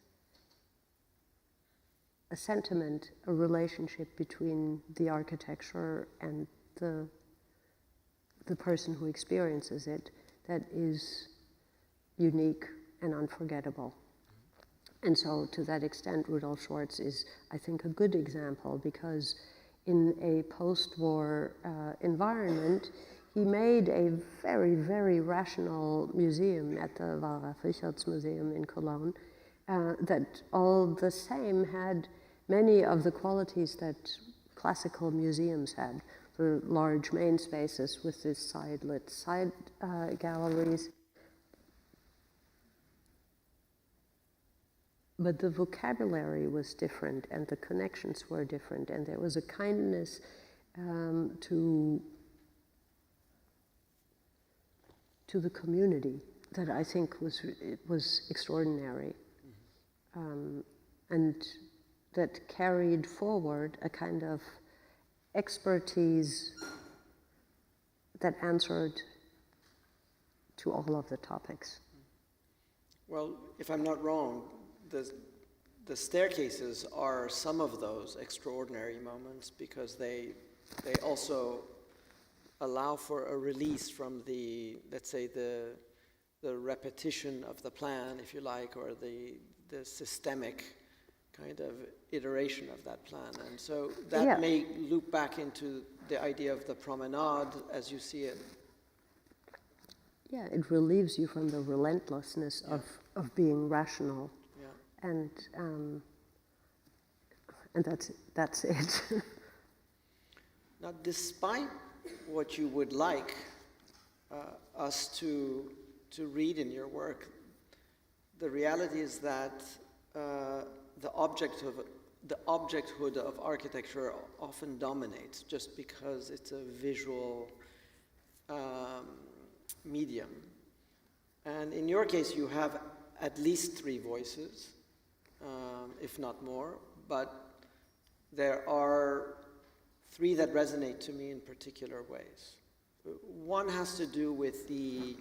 a sentiment, a relationship between the architecture and the person who experiences it that is unique and unforgettable. And so to that extent, Rudolf Schwarz is, I think, a good example, because in a post-war environment, he made a very, very rational museum at the Wallraf-Richartz Museum in Cologne that all the same had many of the qualities that classical museums had. The large main spaces with these side-lit side galleries. But the vocabulary was different, and the connections were different, and there was a kindness to the community that I think was extraordinary, and that carried forward a kind of expertise that answered to all of the topics. Well, if I'm not wrong, the staircases are some of those extraordinary moments, because they also allow for a release from the, let's say, the repetition of the plan, if you like, or the systemic kind of iteration of that plan. And so that may loop back into the idea of the promenade as you see it. Yeah, it relieves you from the relentlessness of being rational. Yeah. And that's it. Now, despite what you would like us to read in your work, the reality is that the objecthood of architecture often dominates, just because it's a visual medium. And in your case, you have at least 3 voices, if not more, but there are 3 that resonate to me in particular ways. One has to do with the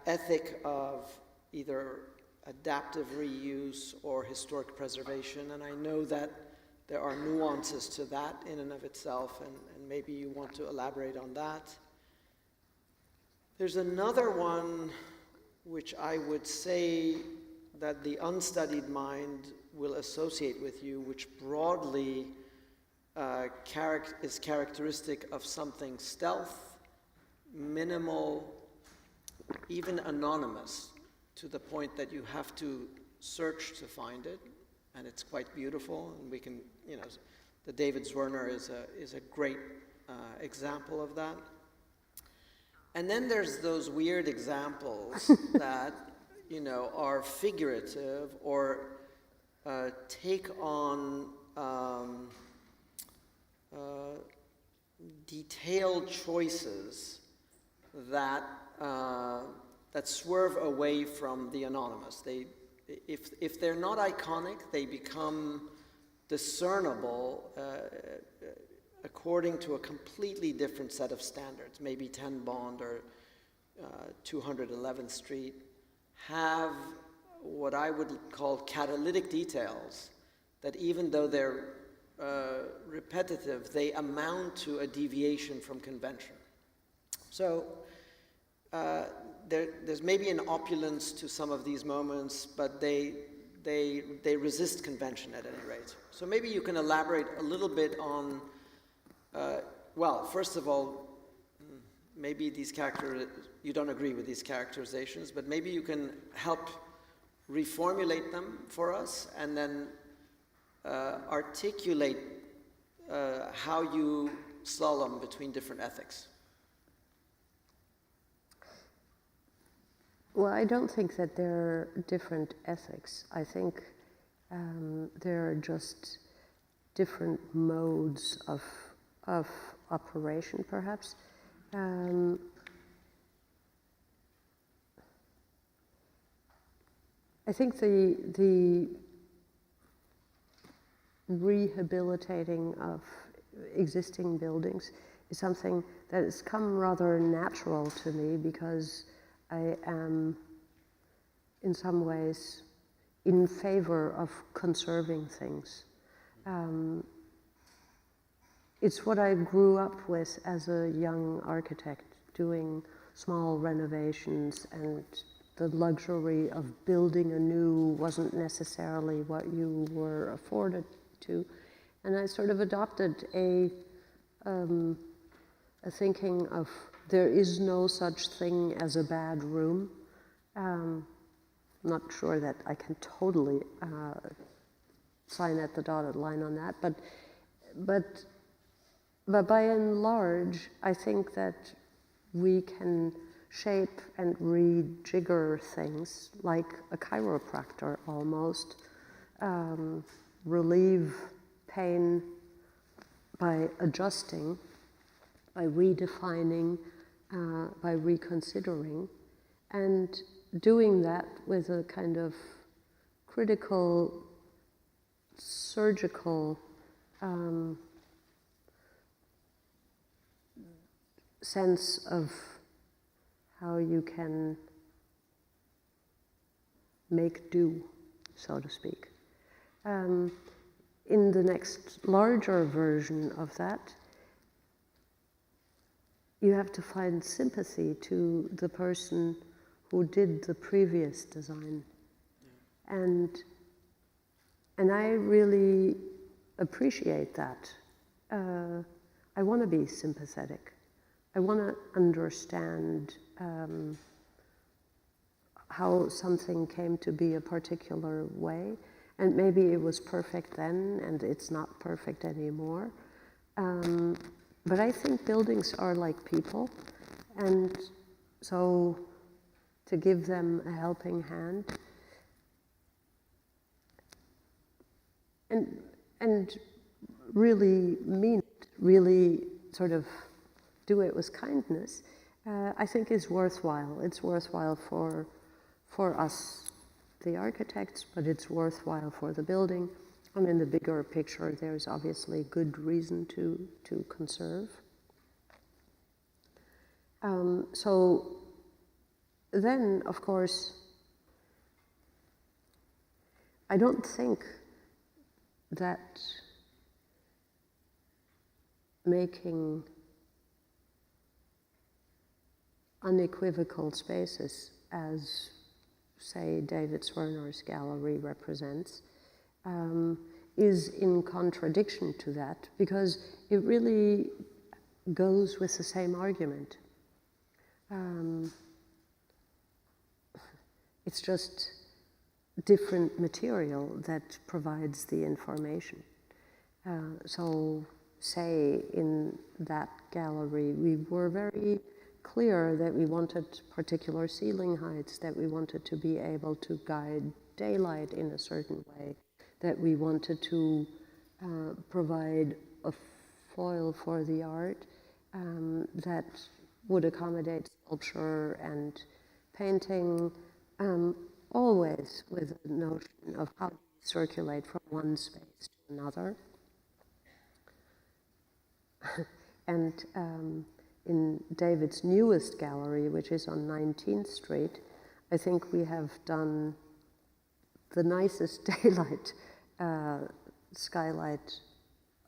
ethic of either adaptive reuse or historic preservation, and I know that there are nuances to that in and of itself, and maybe you want to elaborate on that. There's another one which I would say that the unstudied mind will associate with you, which broadly is characteristic of something stealth, minimal, even anonymous, to the point that you have to search to find it, and it's quite beautiful. And we can, the David Zwirner is a great example of that. And then there's those weird examples that, are figurative or take on detailed choices that, that swerve away from the anonymous. If they're not iconic, they become discernible according to a completely different set of standards. Maybe 10 Bond or 211th Street have what I would call catalytic details that, even though they're repetitive, they amount to a deviation from convention. So there's maybe an opulence to some of these moments, but they resist convention at any rate. So maybe you can elaborate a little bit on, well, first of all, maybe these you don't agree with these characterizations, but maybe you can help reformulate them for us, and then articulate how you slalom between different ethics. Well, I don't think that there are different ethics. I think there are just different modes of operation, perhaps. I think the rehabilitating of existing buildings is something that has come rather natural to me, because I am in some ways in favor of conserving things. It's what I grew up with as a young architect, doing small renovations, and the luxury of building anew wasn't necessarily what you were afforded to. And I sort of adopted a thinking of there is no such thing as a bad room. I'm not sure that I can totally sign at the dotted line on that, but by and large, I think that we can shape and rejigger things like a chiropractor almost, relieve pain by adjusting, by redefining, by reconsidering, and doing that with a kind of critical, surgical sense of how you can make do, so to speak. In the next larger version of that, you have to find sympathy to the person who did the previous design. And I really appreciate that. I want to be sympathetic. I want to understand how something came to be a particular way, and maybe it was perfect then and it's not perfect anymore. But I think buildings are like people, and so to give them a helping hand and really mean it, really sort of do it with kindness, I think is worthwhile. It's worthwhile for us, the architects, but it's worthwhile for the building. And in the bigger picture, there's obviously good reason to conserve. So then, of course, I don't think that making unequivocal spaces, as, say, David Swerner's gallery represents, is in contradiction to that, because it really goes with the same argument. It's just different material that provides the information. So, say, in that gallery, we were very clear that we wanted particular ceiling heights, that we wanted to be able to guide daylight in a certain way, that we wanted to provide a foil for the art, that would accommodate sculpture and painting, always with a notion of how to circulate from one space to another. And in David's newest gallery, which is on 19th Street, I think we have done the nicest daylight skylight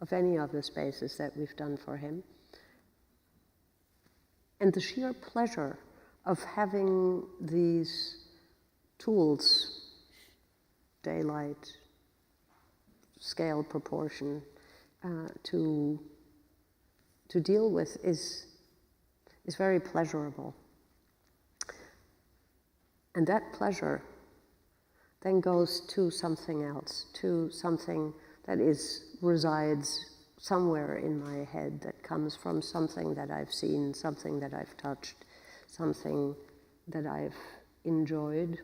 of any of the spaces that we've done for him. And the sheer pleasure of having these tools, daylight, scale, proportion, to deal with is very pleasurable. And that pleasure then goes to something else, to something that resides somewhere in my head, that comes from something that I've seen, something that I've touched, something that I've enjoyed,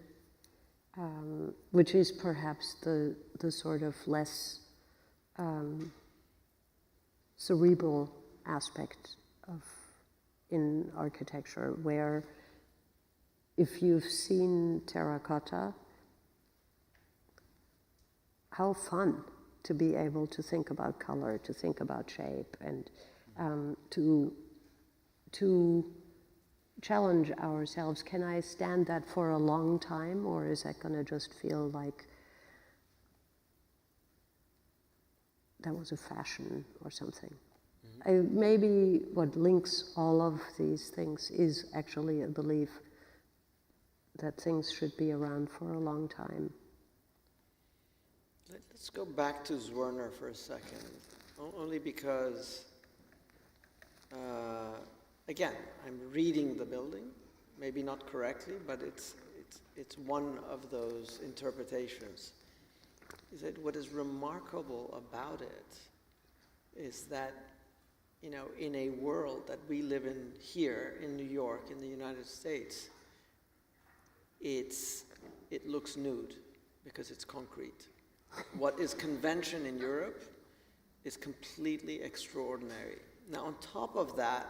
which is perhaps the sort of less cerebral aspect in architecture, where if you've seen terracotta, how fun to be able to think about color, to think about shape, and to challenge ourselves. Can I stand that for a long time, or is that going to just feel like that was a fashion or something? Maybe what links all of these things is actually a belief that things should be around for a long time. Let's go back to Zwirner for a second, only because, again, I'm reading the building, maybe not correctly, but it's one of those interpretations. Is that what is remarkable about it is that, you know, in a world that we live in here in New York, in the United States, it looks nude because it's concrete. What is convention in Europe is completely extraordinary. Now, on top of that,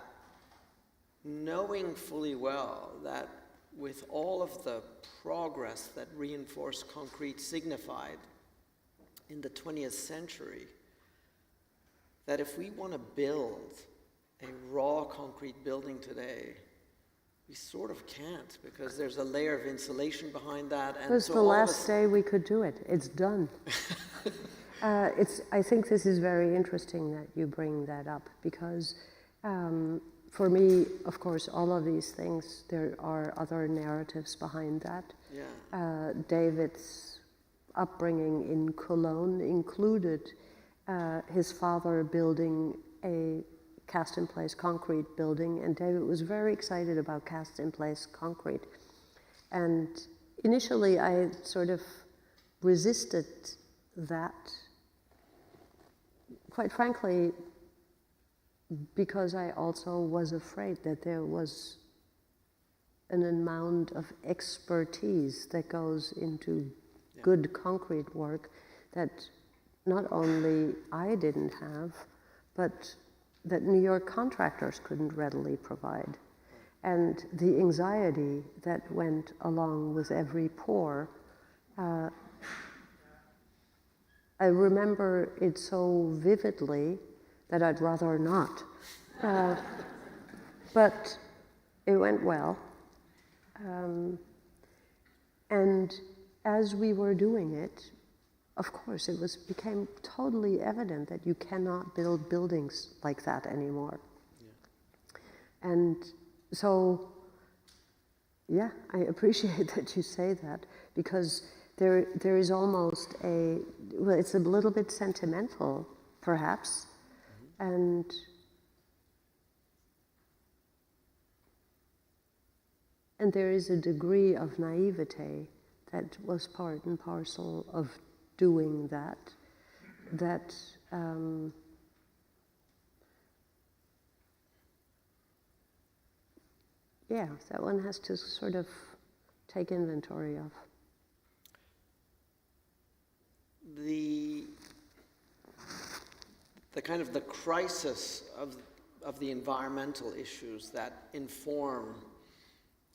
knowing fully well that with all of the progress that reinforced concrete signified in the 20th century, that if we want to build a raw concrete building today, we sort of can't, because there's a layer of insulation behind that. And It's so the last day we could do it. It's done. I think this is very interesting that you bring that up, because for me, of course, all of these things, there are other narratives behind that. Yeah. David's upbringing in Cologne included his father building a cast-in-place concrete building, and David was very excited about cast-in-place concrete. And initially, I sort of resisted that, quite frankly, because I also was afraid that there was an amount of expertise that goes into good concrete work that not only I didn't have, but that New York contractors couldn't readily provide. And the anxiety that went along with every pour, I remember it so vividly that I'd rather not. But it went well. And as we were doing it, of course, it became totally evident that you cannot build buildings like that anymore. Yeah. And so, yeah, I appreciate that you say that, because there is almost well, it's a little bit sentimental, perhaps, and there is a degree of naivete that was part and parcel of doing that, yeah, that one has to sort of take inventory of. The kind of the crisis of the environmental issues that inform,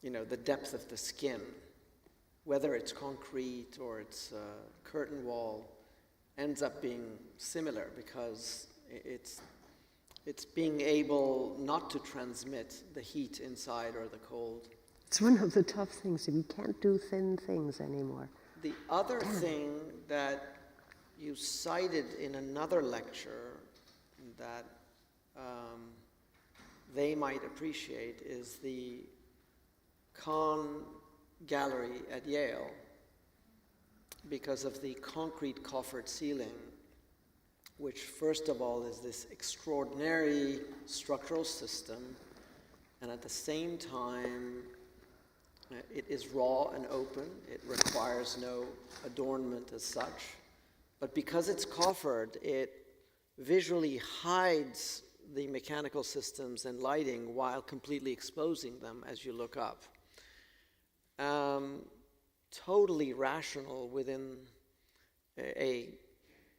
the depth of the skin, whether it's concrete or it's a curtain wall, ends up being similar because it's being able not to transmit the heat inside or the cold. It's one of the tough things. We can't do thin things anymore. The other thing that you cited in another lecture that they might appreciate is the Kahn Gallery at Yale, because of the concrete coffered ceiling, which first of all is this extraordinary structural system, and at the same time it is raw and open. It requires no adornment as such, but because it's coffered, it visually hides the mechanical systems and lighting while completely exposing them as you look up. Totally rational within a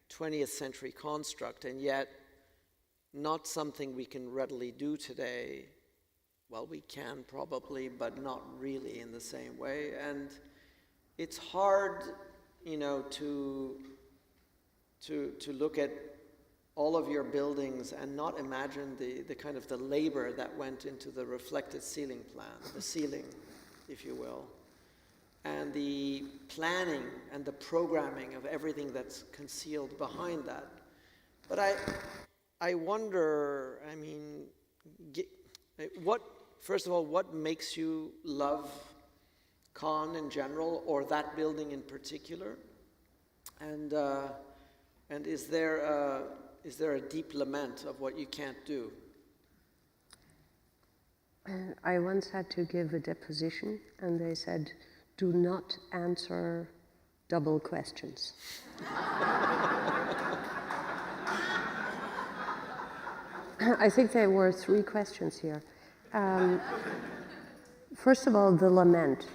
20th century construct, and yet not something we can readily do today. Well, we can probably, but not really in the same way. And it's hard, to look at all of your buildings and not imagine the kind of the labor that went into the reflected ceiling plan, the ceiling, if you will, and the planning and the programming of everything that's concealed behind that. But I wonder, first of all, what makes you love Kahn in general, or that building in particular? And is there a deep lament of what you can't do? I once had to give a deposition, and they said, "Do not answer double questions." I think there were 3 questions here. First of all, the lament.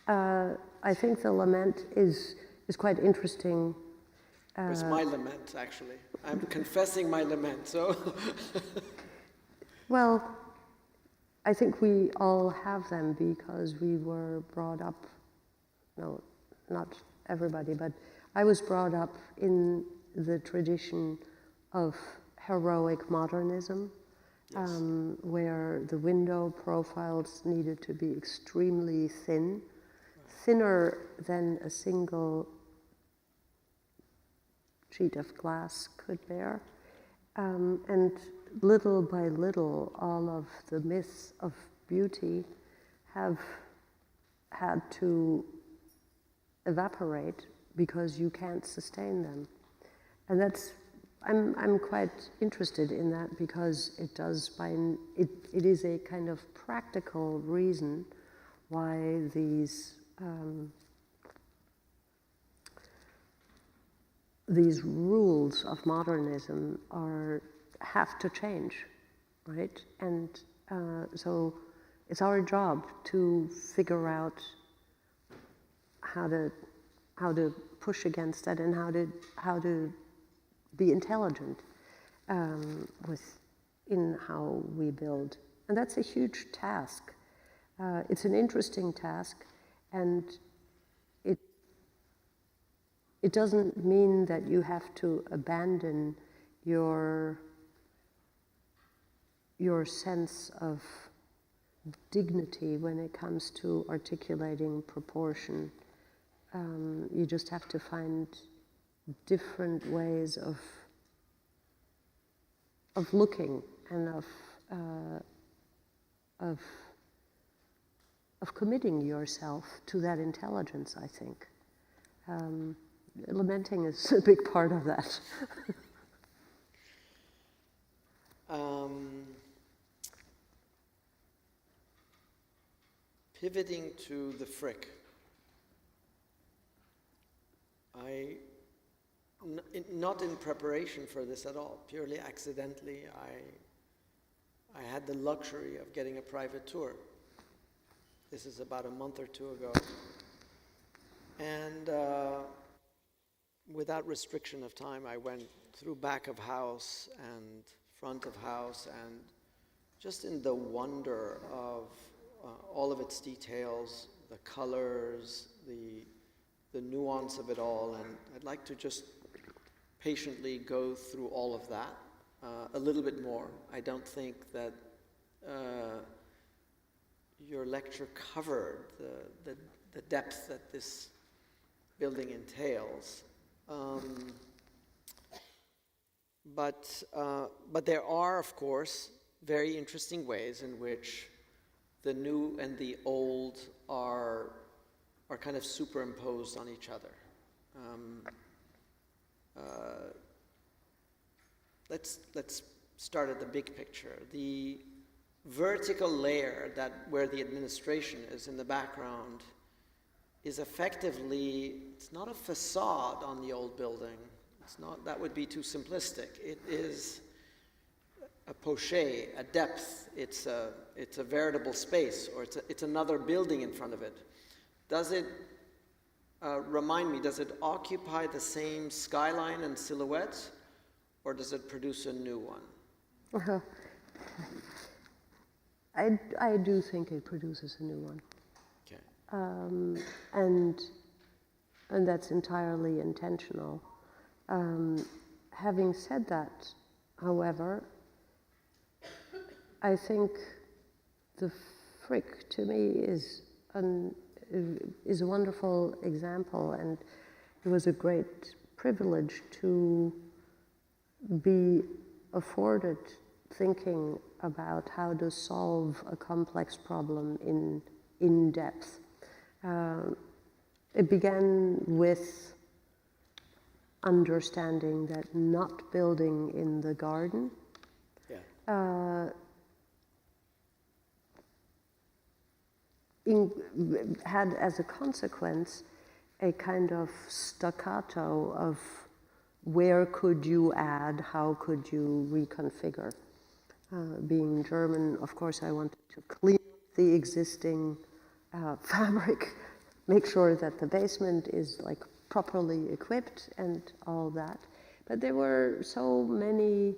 I think the lament is quite interesting. It's my lament, actually. I'm confessing my lament, so. Well, I think we all have them because we were brought up, no, not everybody, but I was brought up in the tradition of heroic modernism, Yes. where the window profiles needed to be extremely thin, thinner than a single sheet of glass could bear. And little by little, all of the myths of beauty have had to evaporate because you can't sustain them. And I'm quite interested in that because it is a kind of practical reason why these rules of modernism have to change, right? And so it's our job to figure out how to push against that and how to be intelligent in how we build. And that's a huge task. It's an interesting task, and it doesn't mean that you have to abandon your sense of dignity when it comes to articulating proportion. You just have to find different ways of looking and of committing yourself to that intelligence, I think. Lamenting is a big part of that. Pivoting to the Frick, not in preparation for this at all, purely accidentally, I had the luxury of getting a private tour. This is about a month or 2 ago. And without restriction of time, I went through back of house and front of house and just in the wonder of all of its details, the colors, the nuance of it all, and I'd like to just patiently go through all of that a little bit more. I don't think that your lecture covered the depth that this building entails. But there are, of course, very interesting ways in which the new and the old are kind of superimposed on each other. Let's start at the big picture. The vertical layer where the administration is in the background is effectively, it's not a facade on the old building. It's not, that would be too simplistic. It is a poché, a depth. It's a veritable space, or it's another building in front of it. Does it, remind me, does it occupy the same skyline and silhouette, or does it produce a new one? I do think it produces a new one. Okay. And that's entirely intentional. Having said that, however, I think the Frick to me is a wonderful example, and it was a great privilege to be afforded thinking about how to solve a complex problem in depth. It began with understanding that not building in the garden had as a consequence a kind of staccato of where could you add, how could you reconfigure. Being German, of course, I wanted to clean the existing fabric, make sure that the basement is like properly equipped and all that. But there were so many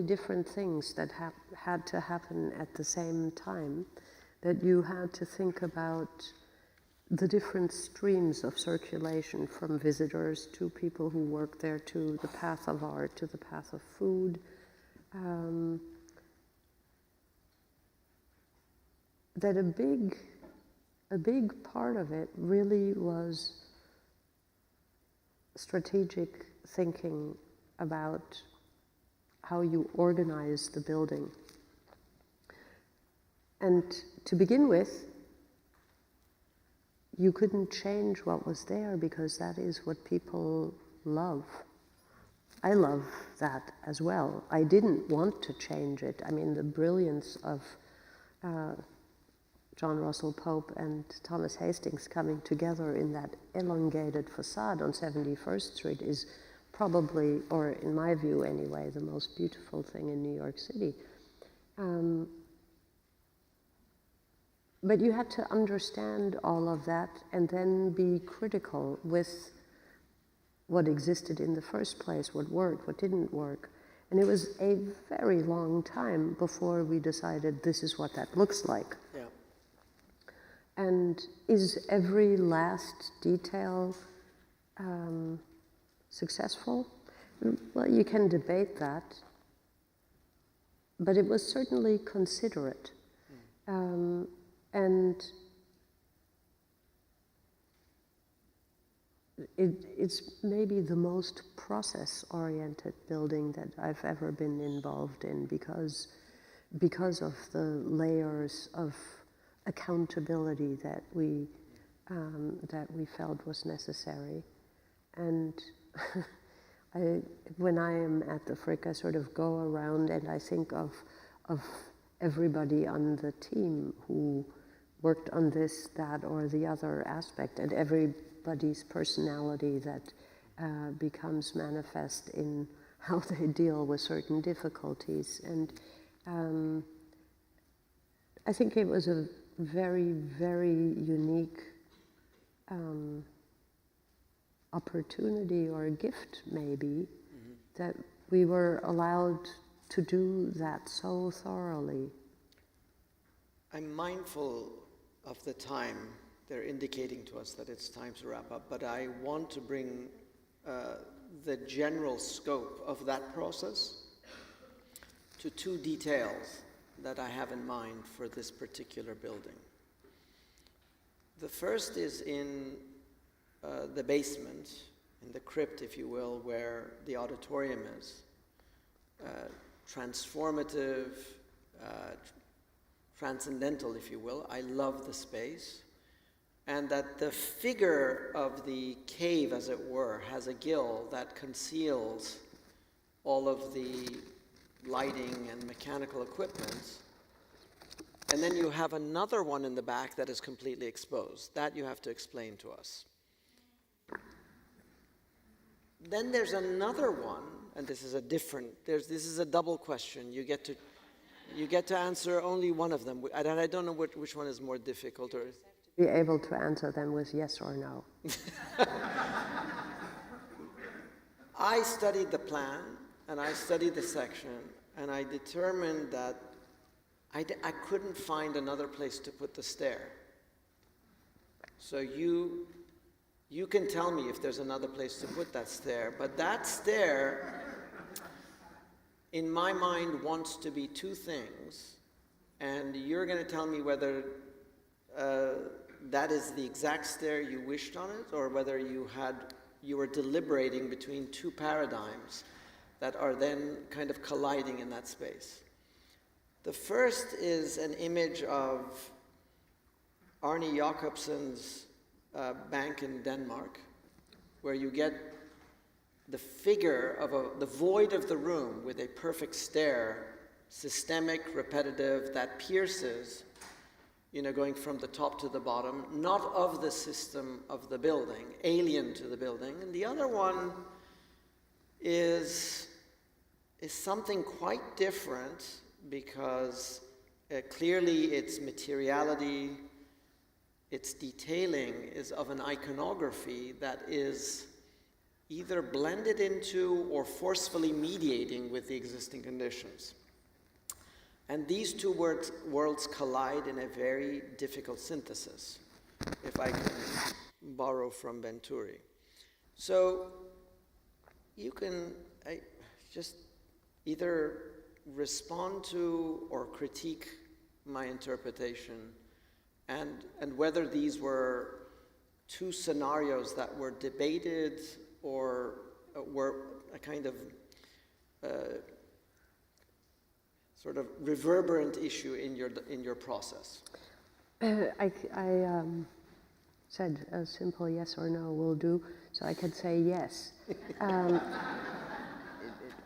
different things that had to happen at the same time, that you had to think about the different streams of circulation, from visitors to people who work there, to the path of art, to the path of food. That a big part of it really was strategic thinking about how you organize the building. And to begin with, you couldn't change what was there because that is what people love. I love that as well. I didn't want to change it. I mean, the brilliance of John Russell Pope and Thomas Hastings coming together in that elongated facade on 71st Street is probably, or in my view anyway, the most beautiful thing in New York City. But you had to understand all of that and then be critical with what existed in the first place, what worked, what didn't work. And it was a very long time before we decided this is what that looks like. Yeah. And is every last detail successful? Well, you can debate that, but it was certainly considerate. And it's maybe the most process-oriented building that I've ever been involved in because of the layers of accountability that we felt was necessary. And when I am at the Frick, I sort of go around and I think of everybody on the team who worked on this, that, or the other aspect, and everybody's personality that becomes manifest in how they deal with certain difficulties. And I think it was a very, very unique opportunity or a gift, maybe, that we were allowed to do that so thoroughly. I'm mindful of the time. They're indicating to us that it's time to wrap up, but I want to bring the general scope of that process to two details that I have in mind for this particular building. The first is in the basement, in the crypt, if you will, where the auditorium is. Transformative, transcendental, if you will. I love the space. And that the figure of the cave, as it were, has a gill that conceals all of the lighting and mechanical equipment. And then you have another one in the back that is completely exposed. That you have to explain to us. Then there's another one, and this is a different, this is a double question. You get to answer only one of them. I don't know which one is more difficult. Or Be able to answer them with yes or no. I studied the plan, and I studied the section, and I determined that I couldn't find another place to put the stair. So you can tell me if there's another place to put that stair, but that stair, in my mind, wants to be two things, and you're going to tell me whether that is the exact stair you wished on it, or whether you were deliberating between two paradigms that are then kind of colliding in that space. The first is an image of Arne Jacobsen's bank in Denmark, where you get the figure of the void of the room with a perfect stair, systemic, repetitive, that pierces, going from the top to the bottom, not of the system of the building, alien to the building. And the other one is something quite different, because clearly its materiality, its detailing is of an iconography that is either blended into or forcefully mediating with the existing conditions. And these two worlds collide in a very difficult synthesis, if I can borrow from Venturi. So you can just either respond to or critique my interpretation, and whether these were two scenarios that were debated or were a kind of sort of reverberant issue in your process. I said a simple yes or no will do, so I could say yes.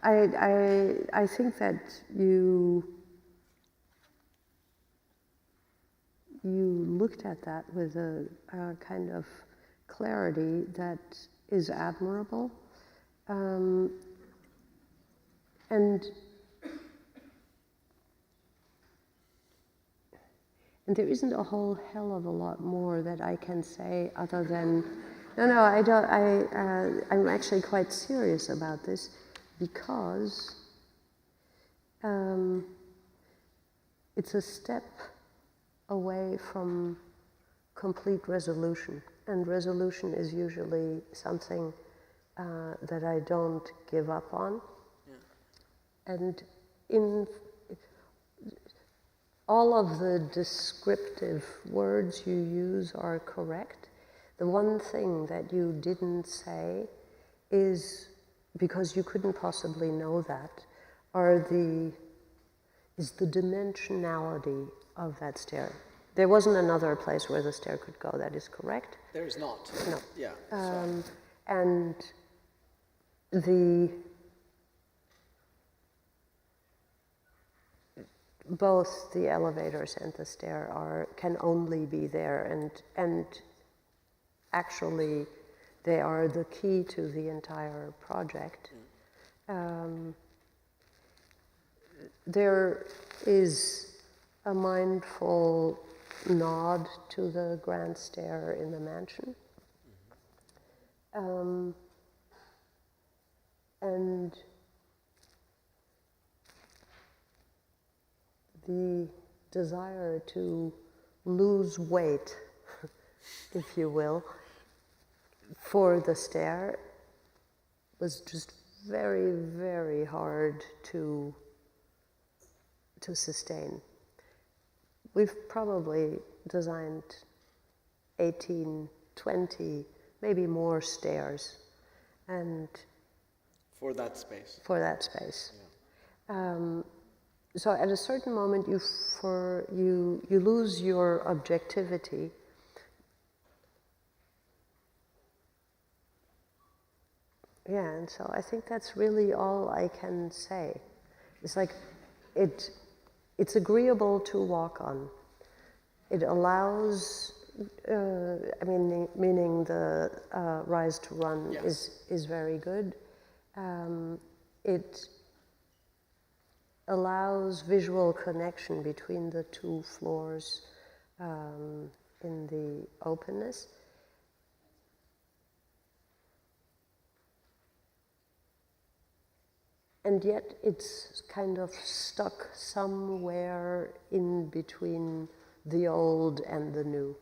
I think that you looked at that with a kind of clarity that is admirable, and there isn't a whole hell of a lot more that I can say other than, no, I don't. I'm actually quite serious about this, because it's a step away from complete resolution. And resolution is usually something that I don't give up on. Yeah. And in all of the descriptive words you use are correct. The one thing that you didn't say is, because you couldn't possibly know that, is the dimensionality of that stair. There wasn't another place where the stair could go, that is correct? There is not. No. Yeah. And both the elevators and the stair can only be there, and actually they are the key to the entire project. There is a mindful nod to the grand stair in the mansion. And the desire to lose weight, if you will, for the stair was just very, very hard to sustain. We've probably designed 18, 20, maybe more stairs, and for that space. For that space. Yeah. So at a certain moment, you lose your objectivity. Yeah, and so I think that's really all I can say. It's like it's agreeable to walk on. It allows, meaning the rise to run Yes. is very good. It allows visual connection between the two floors in the openness. And yet it's kind of stuck somewhere in between the old and the new.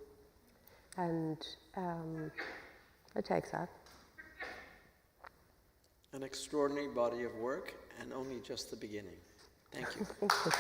And I take that. An extraordinary body of work, and only just the beginning. Thank you. Thank you.